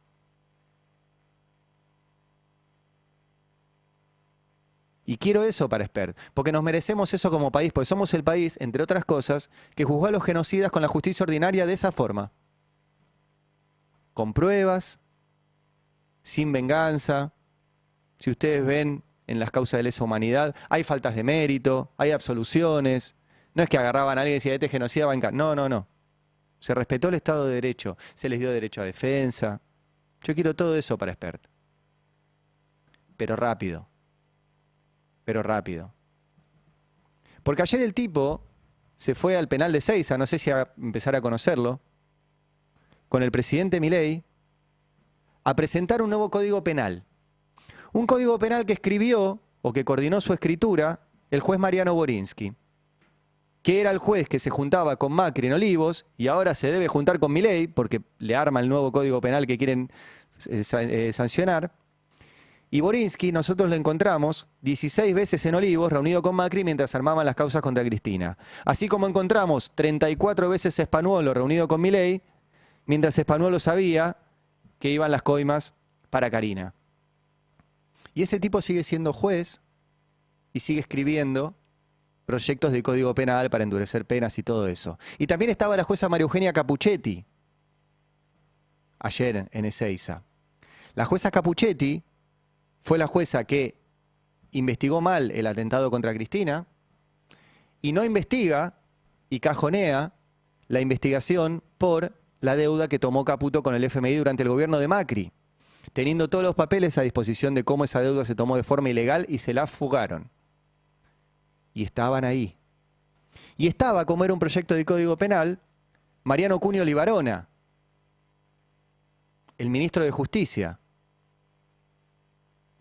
Y quiero eso para Spert, porque nos merecemos eso como país, porque somos el país, entre otras cosas, que juzgó a los genocidas con la justicia ordinaria de esa forma. Con pruebas, sin venganza. Si ustedes ven en las causas de lesa humanidad, hay faltas de mérito, hay absoluciones. No es que agarraban a alguien y decían, este genocida va en cana. No, no, no. Se respetó el Estado de Derecho, se les dio derecho a defensa. Yo quiero todo eso para Spert. Pero rápido. Pero rápido. Porque ayer el tipo se fue al penal de Ezeiza, no sé si a empezar a conocerlo, con el presidente Milei, a presentar un nuevo código penal. Un código penal que escribió, o que coordinó su escritura, el juez Mariano Borinsky, que era el juez que se juntaba con Macri en Olivos y ahora se debe juntar con Milei porque le arma el nuevo código penal que quieren sancionar. Y Borinsky nosotros lo encontramos 16 veces en Olivos reunido con Macri mientras armaban las causas contra Cristina. Así como encontramos 34 veces a Spanuolo reunido con Milei mientras Spanuolo sabía que iban las coimas para Karina. Y ese tipo sigue siendo juez y sigue escribiendo proyectos de código penal para endurecer penas y todo eso. Y también estaba la jueza María Eugenia Capuchetti, ayer en Ezeiza. La jueza Capuchetti fue la jueza que investigó mal el atentado contra Cristina y no investiga y cajonea la investigación por la deuda que tomó Caputo con el FMI durante el gobierno de Macri, teniendo todos los papeles a disposición de cómo esa deuda se tomó de forma ilegal y se la fugaron. Y estaban ahí. Y estaba, como era un proyecto de código penal, Mariano Cunio Libarona, el ministro de Justicia,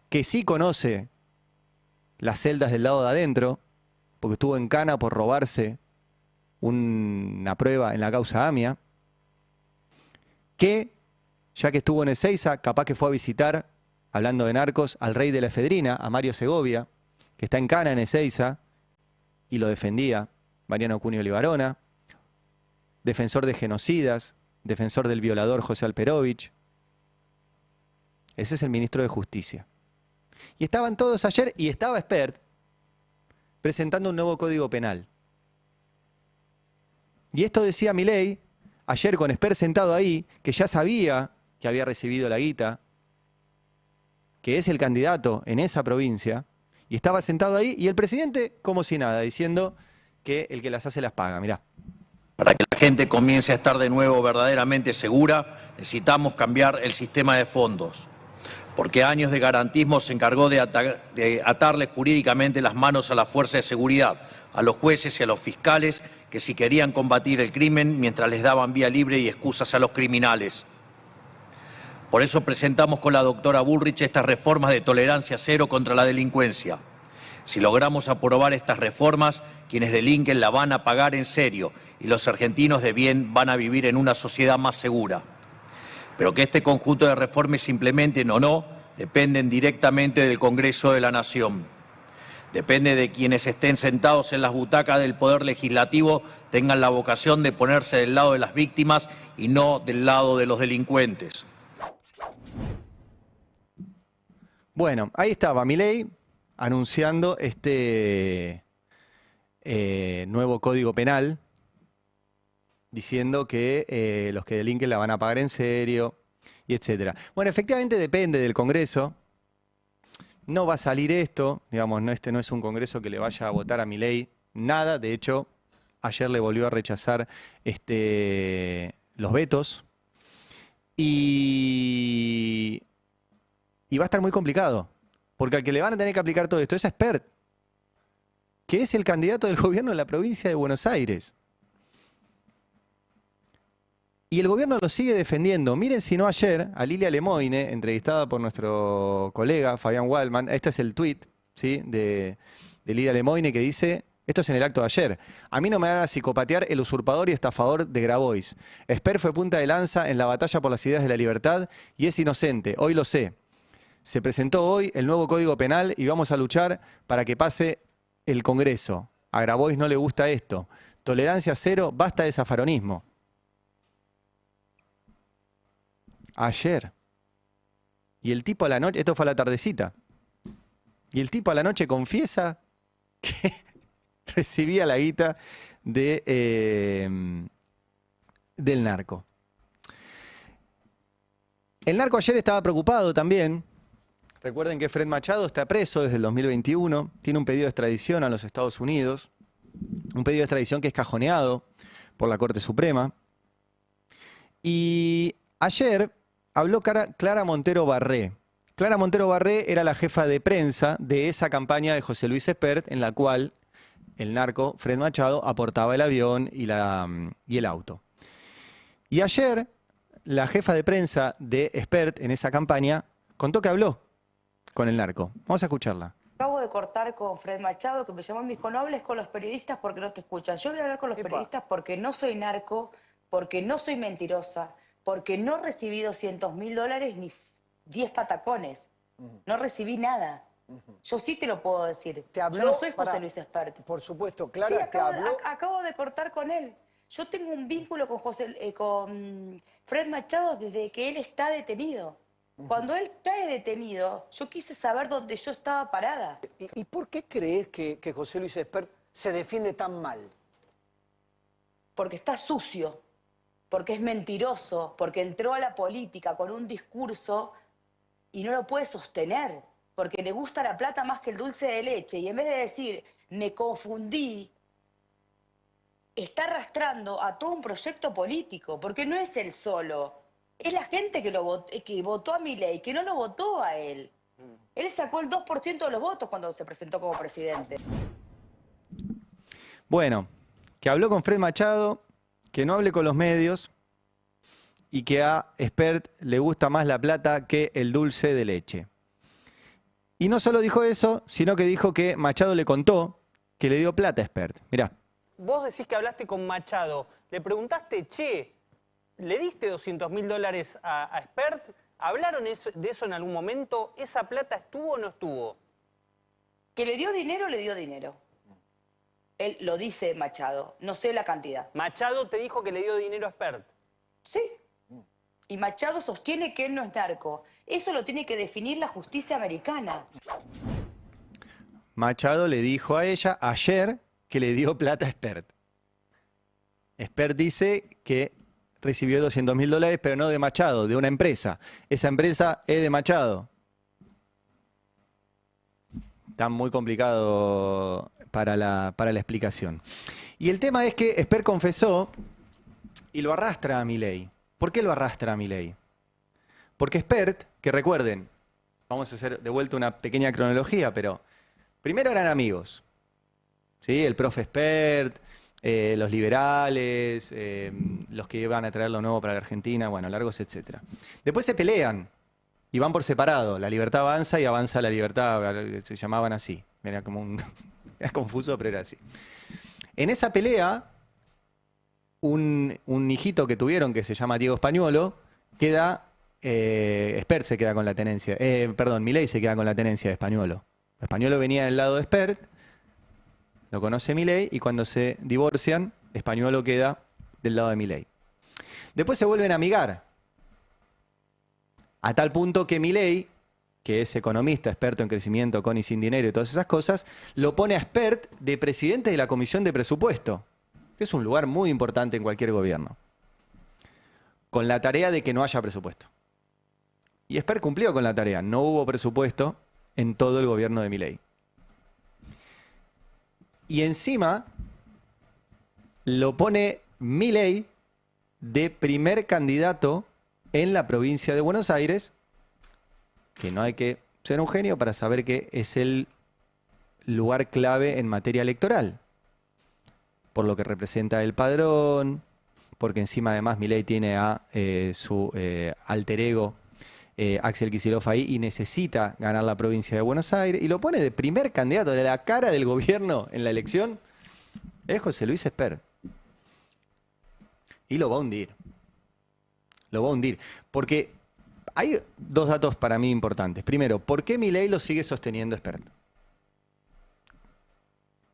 que sí conoce las celdas del lado de adentro, porque estuvo en cana por robarse una prueba en la causa AMIA, que, ya que estuvo en Ezeiza, capaz que fue a visitar, hablando de narcos, al rey de la efedrina, a Mario Segovia, que está en cana en Ezeiza, y lo defendía, Mariano Cunio Libarona, defensor de genocidas, defensor del violador José Alperovich. Ese es el ministro de Justicia. Y estaban todos ayer, y estaba Spert, presentando un nuevo código penal. Y esto decía Milei, ayer con Spert sentado ahí, que ya sabía que había recibido la guita, que es el candidato en esa provincia, y estaba sentado ahí, y el presidente como si nada, diciendo que el que las hace las paga. Mirá. Para que la gente comience a estar de nuevo verdaderamente segura, necesitamos cambiar el sistema de fondos, porque años de garantismo se encargó de atarle jurídicamente las manos a la fuerza de seguridad, a los jueces y a los fiscales que si querían combatir el crimen mientras les daban vía libre y excusas a los criminales. Por eso presentamos con la doctora Bullrich estas reformas de tolerancia cero contra la delincuencia. Si logramos aprobar estas reformas, quienes delinquen la van a pagar en serio y los argentinos de bien van a vivir en una sociedad más segura. Pero que este conjunto de reformas se implementen o no, dependen directamente del Congreso de la Nación. Depende de quienes estén sentados en las butacas del Poder Legislativo, tengan la vocación de ponerse del lado de las víctimas y no del lado de los delincuentes. Bueno, ahí estaba Milei anunciando este nuevo Código Penal, diciendo que los que delinquen la van a pagar en serio, y etcétera. Bueno, efectivamente depende del Congreso. No va a salir esto, digamos, no, este no es un Congreso que le vaya a votar a Milei nada. De hecho, ayer le volvió a rechazar los vetos. Y va a estar muy complicado, porque al que le van a tener que aplicar todo esto es a Espert, que es el candidato del gobierno de la provincia de Buenos Aires. Y el gobierno lo sigue defendiendo. Miren si no ayer a Lilia Lemoine, entrevistada por nuestro colega Fabián Waldman, este es el tuit, ¿sí?, de Lilia Lemoine, que dice, esto es en el acto de ayer: a mí no me van a psicopatear el usurpador y estafador de Grabois. Espert fue punta de lanza en la batalla por las ideas de la libertad y es inocente, hoy lo sé. Se presentó hoy el nuevo Código Penal y vamos a luchar para que pase el Congreso. A Grabois no le gusta esto. Tolerancia cero, basta de zafaronismo. Ayer. Y el tipo a la noche, esto fue a la tardecita, y el tipo a la noche confiesa que recibía la guita del narco. El narco ayer estaba preocupado también. Recuerden que Fred Machado está preso desde el 2021, tiene un pedido de extradición a los Estados Unidos, un pedido de extradición que es cajoneado por la Corte Suprema. Y ayer habló Clara Montero Barré. Clara Montero Barré era la jefa de prensa de esa campaña de José Luis Espert, en la cual el narco Fred Machado aportaba el avión y el auto. Y ayer la jefa de prensa de Espert en esa campaña contó que habló con el narco. Vamos a escucharla. Acabo de cortar con Fred Machado, que me llamó y me dijo, no hables con los periodistas porque no te escuchan. Yo voy a hablar con los periodistas porque no soy narco, porque no soy mentirosa, porque no recibí $200.000 ni 10 patacones. No recibí nada. Yo sí te lo puedo decir. ¿Te habló? Yo no soy José Luis Espert. Por supuesto, Clara, sí, ¿te habló? acabo de cortar con él. Yo tengo un vínculo con Fred Machado desde que él está detenido. Cuando él cae detenido, yo quise saber dónde yo estaba parada. ¿Y por qué crees que José Luis Espert se defiende tan mal? Porque está sucio, porque es mentiroso, porque entró a la política con un discurso y no lo puede sostener, porque le gusta la plata más que el dulce de leche. Y en vez de decir, me confundí, está arrastrando a todo un proyecto político, porque no es él solo. Es la gente que votó a Milei, que no lo votó a él. Él sacó el 2% de los votos cuando se presentó como presidente. Bueno, que habló con Fred Machado, que no hable con los medios y que a Espert le gusta más la plata que el dulce de leche. Y no solo dijo eso, sino que dijo que Machado le contó que le dio plata a Espert. Mirá. Vos decís que hablaste con Machado. Le preguntaste, che, ¿le diste $200.000 a Espert? ¿Hablaron de eso en algún momento? ¿Esa plata estuvo o no estuvo? Que le dio dinero, le dio dinero. Él lo dice Machado, no sé la cantidad. Machado te dijo que le dio dinero a Espert. Sí. Y Machado sostiene que él no es narco. Eso lo tiene que definir la justicia americana. Machado le dijo a ella ayer que le dio plata a Espert. Espert dice que recibió $200.000, pero no de Machado, de una empresa. Esa empresa es de Machado. está muy complicado para la explicación. Y el tema es que Esper confesó y lo arrastra a Milei. ¿Por qué lo arrastra a Milei? Porque Espert, que recuerden, vamos a hacer de vuelta una pequeña cronología, pero primero eran amigos. ¿Sí? El profe Espert, los liberales, los que iban a traer lo nuevo para la Argentina, bueno, largos, etc. Después se pelean y van por separado. La Libertad avanza y avanza la libertad, se llamaban así. Era como un... Era confuso, pero era así. En esa pelea, un hijito que tuvieron, que se llama Diego Españuolo, queda... Espert se queda con la tenencia. Milei se queda con la tenencia de Españuolo. Españuolo venía del lado de Espert, lo conoce Milei, y cuando se divorcian, Españuolo queda del lado de Milei. Después se vuelven a amigar, a tal punto que Milei, que es economista, experto en crecimiento con y sin dinero y todas esas cosas, lo pone a Espert de presidente de la Comisión de Presupuesto, que es un lugar muy importante en cualquier gobierno, con la tarea de que no haya presupuesto. Y Espert cumplió con la tarea, no hubo presupuesto en todo el gobierno de Milei. Y encima lo pone Milei de primer candidato en la provincia de Buenos Aires, que no hay que ser un genio para saber que es el lugar clave en materia electoral, por lo que representa el padrón, porque encima además Milei tiene a su alter ego Axel Kicillof ahí y necesita ganar la provincia de Buenos Aires, y lo pone de primer candidato, de la cara del gobierno en la elección, es José Luis Espert. Y lo va a hundir. Lo va a hundir. Porque hay dos datos para mí importantes. Primero, ¿por qué Milei lo sigue sosteniendo Espert?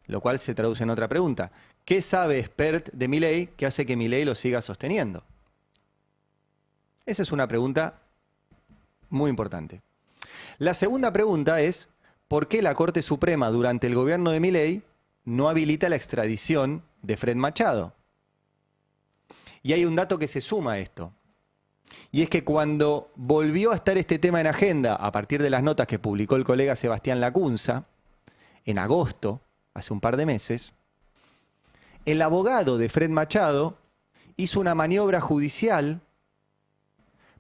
Lo cual se traduce en otra pregunta. ¿Qué sabe Espert de Milei que hace que Milei lo siga sosteniendo? Esa es una pregunta muy importante. La segunda pregunta es, ¿por qué la Corte Suprema durante el gobierno de Milei no habilita la extradición de Fred Machado? Y hay un dato que se suma a esto. Y es que cuando volvió a estar este tema en agenda, a partir de las notas que publicó el colega Sebastián Lacunza, en agosto, hace un par de meses, el abogado de Fred Machado hizo una maniobra judicial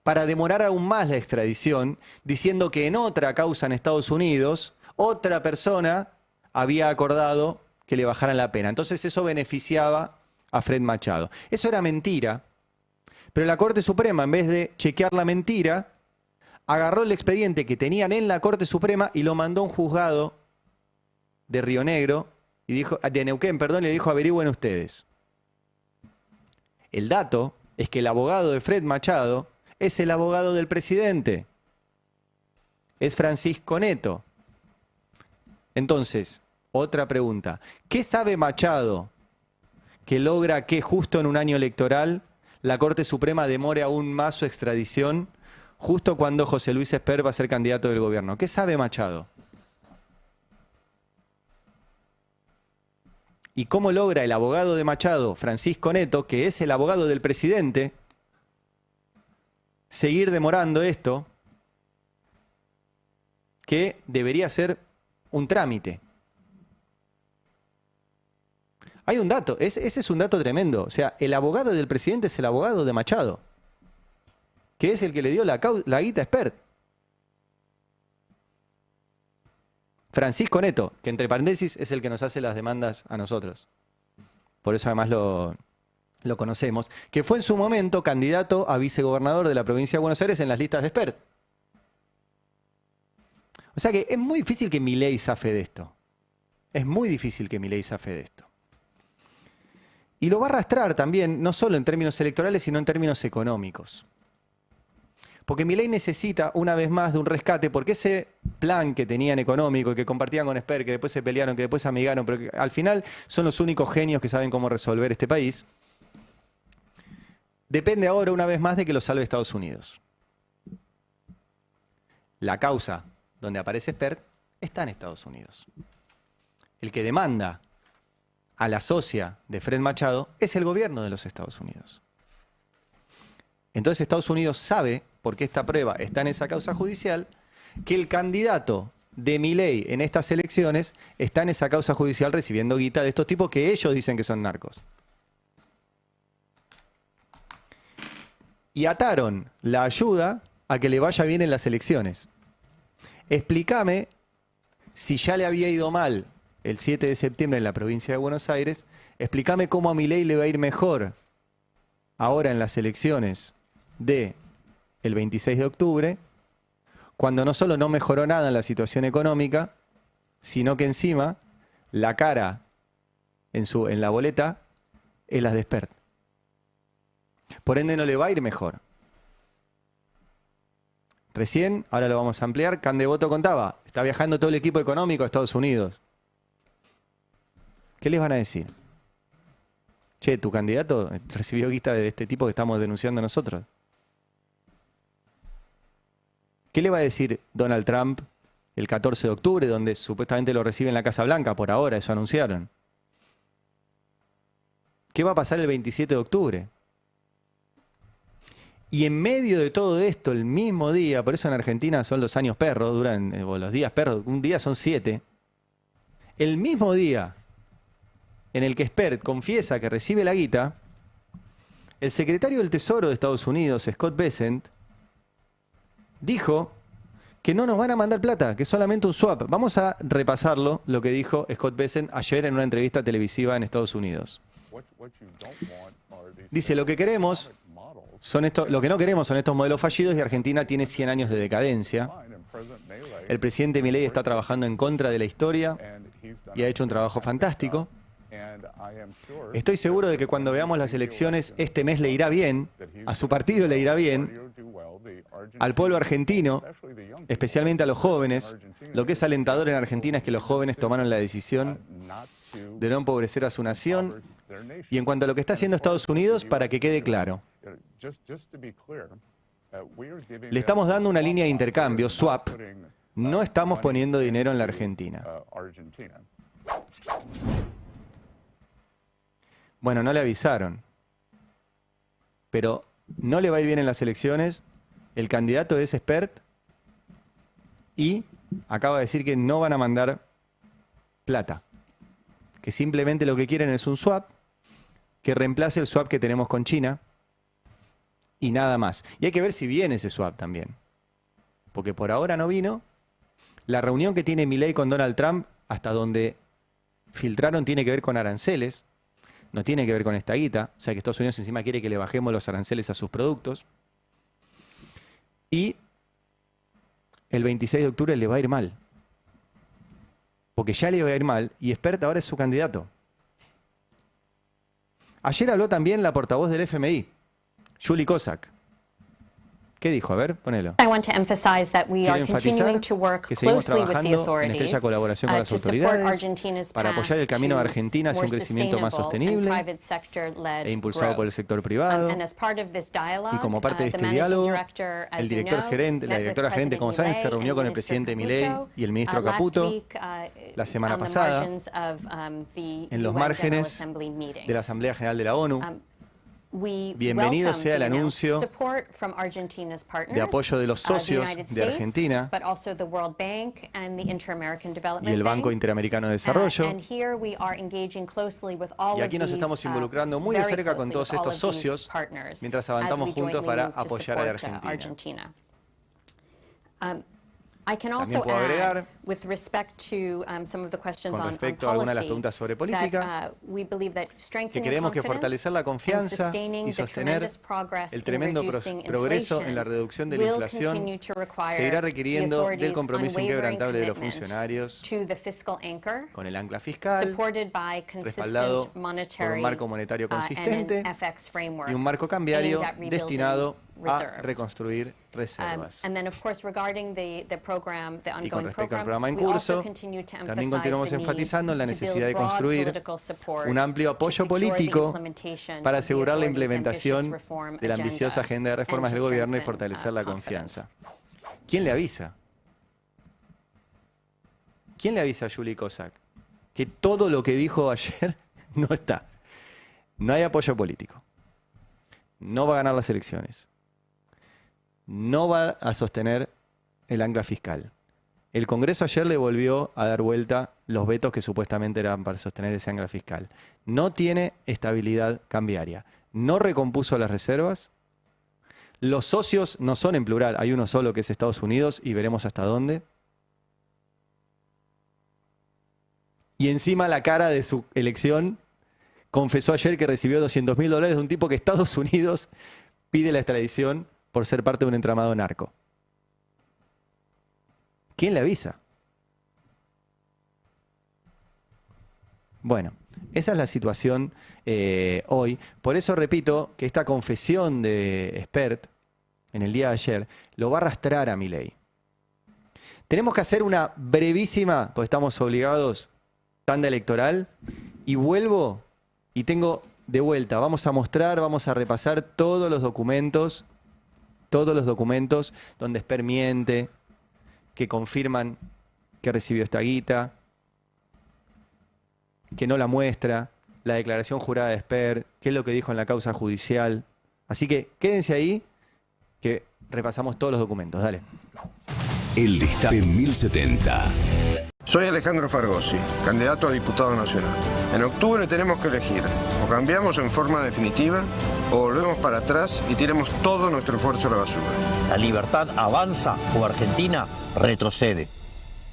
para demorar aún más la extradición, diciendo que en otra causa en Estados Unidos, otra persona había acordado que le bajaran la pena. Entonces eso beneficiaba a Fred Machado. Eso era mentira, pero la Corte Suprema, en vez de chequear la mentira, agarró el expediente que tenían en la Corte Suprema y lo mandó a un juzgado de Río Negro, de Neuquén, y le dijo: averigüen ustedes. El dato es que el abogado de Fred Machado es el abogado del presidente. Es Francisco Neto. Entonces, otra pregunta. ¿Qué sabe Machado que logra que justo en un año electoral la Corte Suprema demore aún más su extradición, justo cuando José Luis Espert va a ser candidato del gobierno? ¿Qué sabe Machado? ¿Y cómo logra el abogado de Machado, Francisco Neto, que es el abogado del presidente, seguir demorando esto, que debería ser un trámite? Hay un dato, ese es un dato tremendo. O sea, el abogado del presidente es el abogado de Machado, que es el que le dio la guita a Espert. Francisco Neto, que entre paréntesis es el que nos hace las demandas a nosotros. Por eso además lo conocemos, que fue en su momento candidato a vicegobernador de la provincia de Buenos Aires en las listas de Espert. O sea que es muy difícil que Milei zafe de esto. Es muy difícil que Milei zafe de esto. Y lo va a arrastrar también, no solo en términos electorales, sino en términos económicos. Porque Milei necesita, una vez más, de un rescate, porque ese plan que tenían económico, que compartían con Espert, que después se pelearon, que después se amigaron, pero que al final son los únicos genios que saben cómo resolver este país, depende ahora, una vez más, de que lo salve Estados Unidos. La causa donde aparece Espert está en Estados Unidos. El que demanda a la socia de Fred Machado es el gobierno de los Estados Unidos. Entonces Estados Unidos sabe, porque esta prueba está en esa causa judicial, que el candidato de Milei en estas elecciones está en esa causa judicial recibiendo guita de estos tipos que ellos dicen que son narcos. Y ataron la ayuda a que le vaya bien en las elecciones. Explícame si ya le había ido mal el 7 de septiembre en la provincia de Buenos Aires, explícame cómo a Milei le va a ir mejor ahora en las elecciones del 26 de octubre, cuando no solo no mejoró nada en la situación económica, sino que encima la cara en la boleta es la de Spert. Por ende no le va a ir mejor. Recién, ahora lo vamos a ampliar, Candevoto contaba, está viajando todo el equipo económico a Estados Unidos. ¿Qué les van a decir? Che, tu candidato recibió guita de este tipo que estamos denunciando nosotros. ¿Qué le va a decir Donald Trump el 14 de octubre, donde supuestamente lo recibe en la Casa Blanca? Por ahora, eso anunciaron. ¿Qué va a pasar el 27 de octubre? Y en medio de todo esto, el mismo día, por eso en Argentina son los años perros, duran, o los días perros, un día son 7. El mismo día en el que Spert confiesa que recibe la guita, el secretario del Tesoro de Estados Unidos, Scott Bessent, dijo que no nos van a mandar plata, que es solamente un swap. Vamos a repasarlo, lo que dijo Scott Bessent ayer en una entrevista televisiva en Estados Unidos. Dice, lo que no queremos son estos modelos fallidos y Argentina tiene 100 años de decadencia. El presidente Milei está trabajando en contra de la historia y ha hecho un trabajo fantástico. Estoy seguro de que cuando veamos las elecciones este mes le irá bien, a su partido le irá bien, al pueblo argentino, especialmente a los jóvenes. Lo que es alentador en Argentina es que los jóvenes tomaron la decisión de no empobrecer a su nación. Y en cuanto a lo que está haciendo Estados Unidos, para que quede claro, le estamos dando una línea de intercambio, swap, no estamos poniendo dinero en la Argentina. Bueno, no le avisaron, pero no le va a ir bien en las elecciones, el candidato es Spert y acaba de decir que no van a mandar plata, que simplemente lo que quieren es un swap que reemplace el swap que tenemos con China y nada más. Y hay que ver si viene ese swap también, porque por ahora no vino. La reunión que tiene Milei con Donald Trump, hasta donde filtraron, tiene que ver con aranceles. No tiene que ver con esta guita, o sea que Estados Unidos encima quiere que le bajemos los aranceles a sus productos. Y el 26 de octubre le va a ir mal. Porque ya le va a ir mal y Spert ahora es su candidato. Ayer habló también la portavoz del FMI, Julie Kozak. ¿Qué dijo? A ver, ponelo. Quiero enfatizar que seguimos trabajando en estrecha colaboración con las autoridades para apoyar el camino de Argentina hacia un crecimiento más sostenible e impulsado por el sector privado. Y como parte de este diálogo, la directora gerente, como saben, se reunió con el presidente Milei y el ministro Caputo la semana pasada en los márgenes de la Asamblea General de la ONU. Bienvenido sea el anuncio de apoyo de los socios de Argentina y el Banco Interamericano de Desarrollo. Y aquí nos estamos involucrando muy de cerca con todos estos socios mientras avanzamos juntos para apoyar a la Argentina. También puedo agregar, con respecto a algunas de las preguntas sobre política, que creemos que fortalecer la confianza y sostener el tremendo progreso en la reducción de la inflación seguirá requiriendo del compromiso inquebrantable de los funcionarios con el ancla fiscal, respaldado por un marco monetario consistente y un marco cambiario destinado a reconstruir reservas. Y con respecto al programa en curso, también continuamos enfatizando en la necesidad de construir un amplio apoyo político para asegurar la implementación de la ambiciosa agenda de reformas del gobierno y fortalecer la confianza. ¿Quién le avisa? ¿Quién le avisa a Julie Kozak? Que todo lo que dijo ayer no está. No hay apoyo político. No va a ganar las elecciones. No va a sostener el ancla fiscal. El Congreso ayer le volvió a dar vuelta los vetos que supuestamente eran para sostener ese ancla fiscal. No tiene estabilidad cambiaria. No recompuso las reservas. Los socios no son en plural. Hay uno solo que es Estados Unidos y veremos hasta dónde. Y encima la cara de su elección confesó ayer que recibió $200.000 de un tipo que Estados Unidos pide la extradición por ser parte de un entramado narco. ¿Quién le avisa? Bueno, esa es la situación hoy. Por eso repito que esta confesión de Spert en el día de ayer lo va a arrastrar a Milei. Tenemos que hacer una brevísima, porque estamos obligados, tanda electoral, y vuelvo y tengo de vuelta, vamos a mostrar, vamos a repasar todos los documentos donde Spert miente, que confirman que recibió esta guita, que no la muestra, la declaración jurada de Spert, qué es lo que dijo en la causa judicial. Así que quédense ahí, que repasamos todos los documentos. Dale. El Destape 1070. Soy Alejandro Fargosi, candidato a diputado nacional. En octubre tenemos que elegir, o cambiamos en forma definitiva, o volvemos para atrás y tiremos todo nuestro esfuerzo a la basura. La libertad avanza o Argentina retrocede.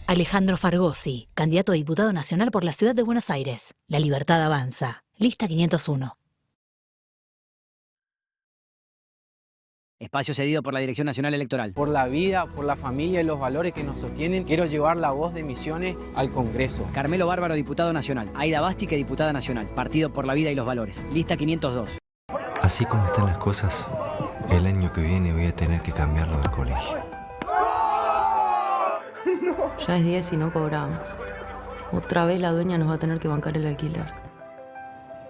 Alejandro Fargosi, candidato a diputado nacional por la Ciudad de Buenos Aires. La libertad avanza. Lista 501. Espacio cedido por la Dirección Nacional Electoral. Por la vida, por la familia y los valores que nos sostienen, quiero llevar la voz de Misiones al Congreso. Carmelo Bárbaro, diputado nacional. Aida Bástica, diputada nacional. Partido por la Vida y los Valores. Lista 502. Así como están las cosas, el año que viene voy a tener que cambiarlo de colegio. Ya es 10 y no cobramos. Otra vez la dueña nos va a tener que bancar el alquiler.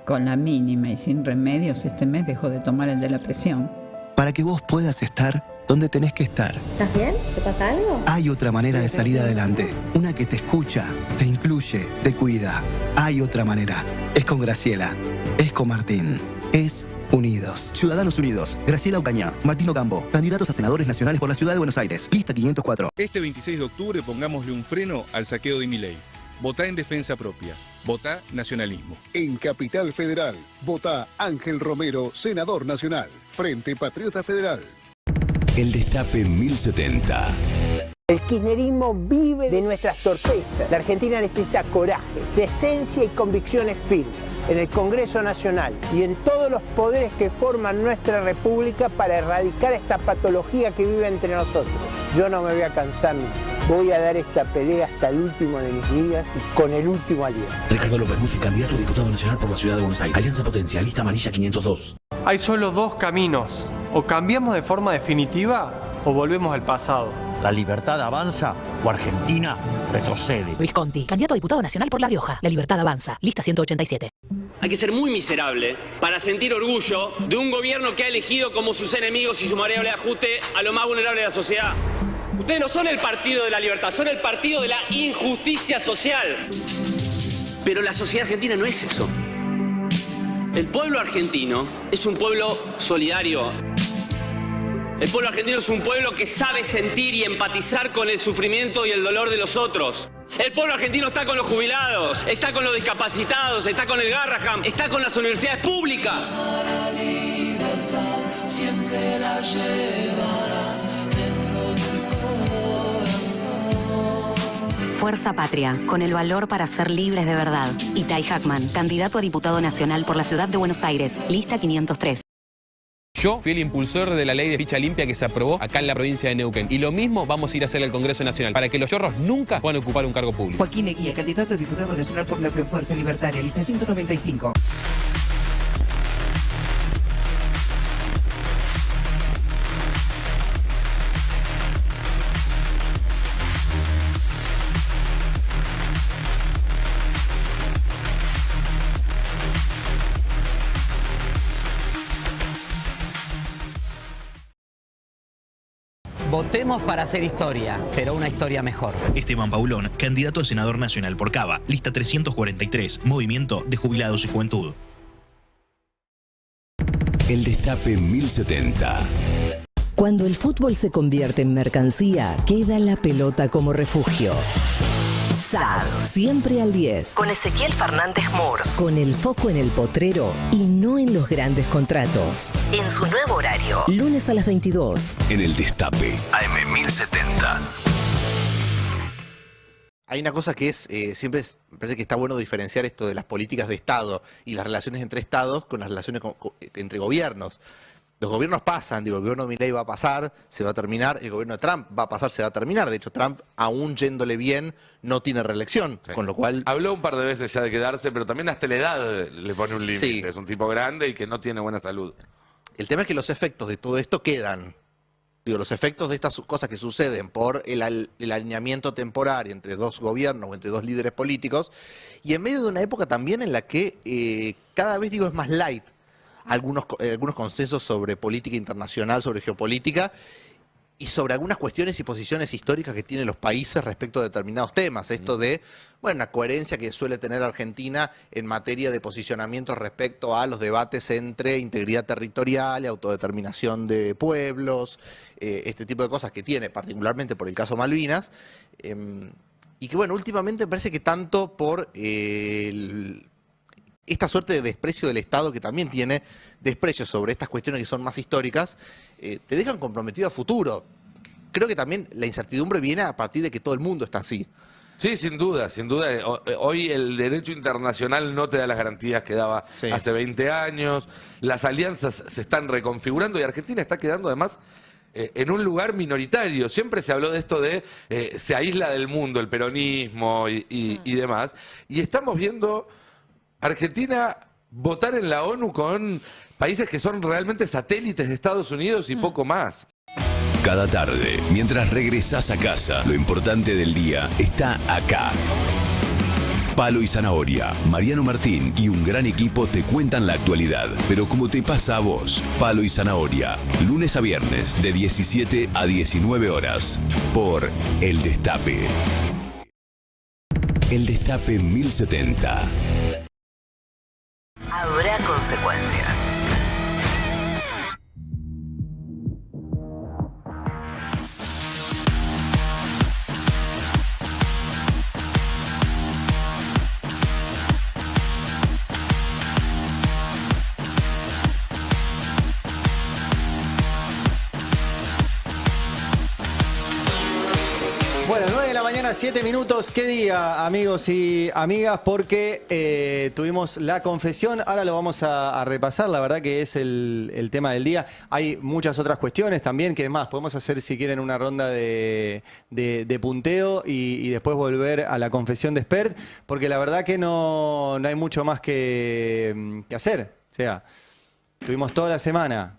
Con la mínima y sin remedios, este mes dejó de tomar el de la presión. Para que vos puedas estar donde tenés que estar. ¿Estás bien? ¿Te pasa algo? Hay otra manera de salir adelante. Una que te escucha, te incluye, te cuida. Hay otra manera. Es con Graciela. Es con Martín. Es Unidos. Ciudadanos Unidos. Graciela Ocaña. Martín Ocampo. Candidatos a senadores nacionales por la Ciudad de Buenos Aires. Lista 504. Este 26 de octubre pongámosle un freno al saqueo de Milei. Votá en defensa propia. Votá nacionalismo. En Capital Federal, votá Ángel Romero, senador nacional. Frente Patriota Federal. El Destape 1070. El kirchnerismo vive de nuestras torpezas. La Argentina necesita coraje, decencia y convicciones firmes en el Congreso Nacional y en todos los poderes que forman nuestra república para erradicar esta patología que vive entre nosotros. Yo no me voy a cansar nunca. Voy a dar esta pelea hasta el último de mis días y con el último aliento. Ricardo López Murphy, candidato a diputado nacional por la Ciudad de Buenos Aires. Alianza Potencia, lista amarilla 502. Hay solo dos caminos. O cambiamos de forma definitiva o volvemos al pasado. La libertad avanza o Argentina retrocede. Luis Conti, candidato a diputado nacional por La Rioja. La libertad avanza. Lista 187. Hay que ser muy miserable para sentir orgullo de un gobierno que ha elegido como sus enemigos y su variable de ajuste a lo más vulnerable de la sociedad. Ustedes no son el partido de la libertad, son el partido de la injusticia social. Pero la sociedad argentina no es eso. El pueblo argentino es un pueblo solidario. El pueblo argentino es un pueblo que sabe sentir y empatizar con el sufrimiento y el dolor de los otros. El pueblo argentino está con los jubilados, está con los discapacitados, está con el Garraham, está con las universidades públicas. La libertad siempre la llevarás dentro del corazón. Fuerza Patria, con el valor para ser libres de verdad. Itay Hackman, candidato a diputado nacional por la Ciudad de Buenos Aires, lista 503. Yo fui el impulsor de la ley de ficha limpia que se aprobó acá en la provincia de Neuquén. Y lo mismo vamos a ir a hacer al Congreso Nacional, para que los chorros nunca puedan ocupar un cargo público. Joaquín Eguía, candidato a diputado nacional por la Fuerza Libertaria, lista 195. Votemos para hacer historia, pero una historia mejor. Esteban Paulón, candidato a senador nacional por Cava, lista 343, Movimiento de Jubilados y Juventud. El Destape 1070. Cuando el fútbol se convierte en mercancía, queda la pelota como refugio. SAD, siempre al 10. Con Ezequiel Fernández Murs. Con el foco en el potrero y no en los grandes contratos. En su nuevo horario. Lunes a las 22. En el Destape, AM 1070. Hay una cosa que es, me parece que está bueno diferenciar esto de las políticas de Estado y las relaciones entre Estados con las relaciones entre gobiernos. Los gobiernos pasan, el gobierno de Milei va a pasar, se va a terminar, el gobierno de Trump va a pasar, se va a terminar. De hecho, Trump, aún yéndole bien, no tiene reelección, sí. Con lo cual... Habló un par de veces ya de quedarse, pero también hasta la edad le pone un límite. Sí. Es un tipo grande y que no tiene buena salud. El tema es que los efectos de todo esto quedan. Los efectos de estas cosas que suceden por el alineamiento temporal entre dos gobiernos o entre dos líderes políticos, y en medio de una época también en la que cada vez es más light algunos consensos sobre política internacional, sobre geopolítica y sobre algunas cuestiones y posiciones históricas que tienen los países respecto a determinados temas. Esto de, una coherencia que suele tener Argentina en materia de posicionamiento respecto a los debates entre integridad territorial y autodeterminación de pueblos, este tipo de cosas que tiene, particularmente por el caso Malvinas, y que, últimamente me parece que tanto por esta suerte de desprecio del Estado, que también tiene desprecio sobre estas cuestiones que son más históricas, te dejan comprometido a futuro. Creo que también la incertidumbre viene a partir de que todo el mundo está así. Sí, sin duda, sin duda. Hoy el derecho internacional no te da las garantías que daba hace 20 años. Las alianzas se están reconfigurando y Argentina está quedando además en un lugar minoritario. Siempre se habló de esto de se aísla del mundo el peronismo y demás. Y estamos viendo Argentina votar en la ONU con países que son realmente satélites de Estados Unidos y poco más. Cada tarde, mientras regresás a casa, lo importante del día está acá. Palo y Zanahoria, Mariano Martín y un gran equipo te cuentan la actualidad. Pero como te pasa a vos, Palo y Zanahoria, lunes a viernes de 17 a 19 horas, por El Destape. El Destape 1070. Habrá consecuencias. Bueno, 9 de la mañana, 7 minutos. ¿Qué día, amigos y amigas? Porque tuvimos la confesión. Ahora lo vamos a repasar. La verdad que es el tema del día. Hay muchas otras cuestiones también. Que además podemos hacer, si quieren, una ronda de punteo y después volver a la confesión de Spert. Porque la verdad que no hay mucho más que hacer. O sea, tuvimos toda la semana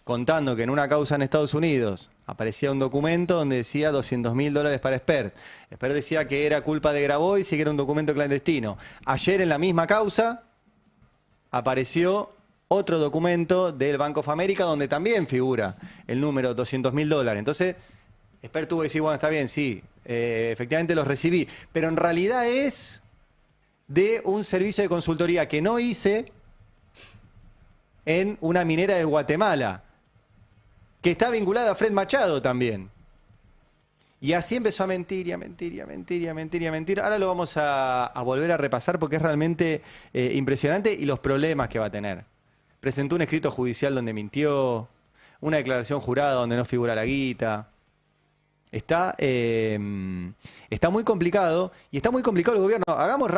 contando que en una causa en Estados Unidos aparecía un documento donde decía $200.000 para Spert. Spert decía que era culpa de Grabois y que era un documento clandestino. Ayer en la misma causa apareció otro documento del Bank of America donde también figura el número $200.000. Entonces, Spert tuvo que decir, bueno, está bien, sí, efectivamente los recibí. Pero en realidad es de un servicio de consultoría que no hice en una minera de Guatemala, que está vinculada a Fred Machado también. Y así empezó a mentir, y a mentir, y a mentir, y a mentir, y a mentir. Ahora lo vamos a volver a repasar porque es realmente impresionante y los problemas que va a tener. Presentó un escrito judicial donde mintió, una declaración jurada donde no figura la guita. Está muy complicado, y está muy complicado el gobierno. Hagamos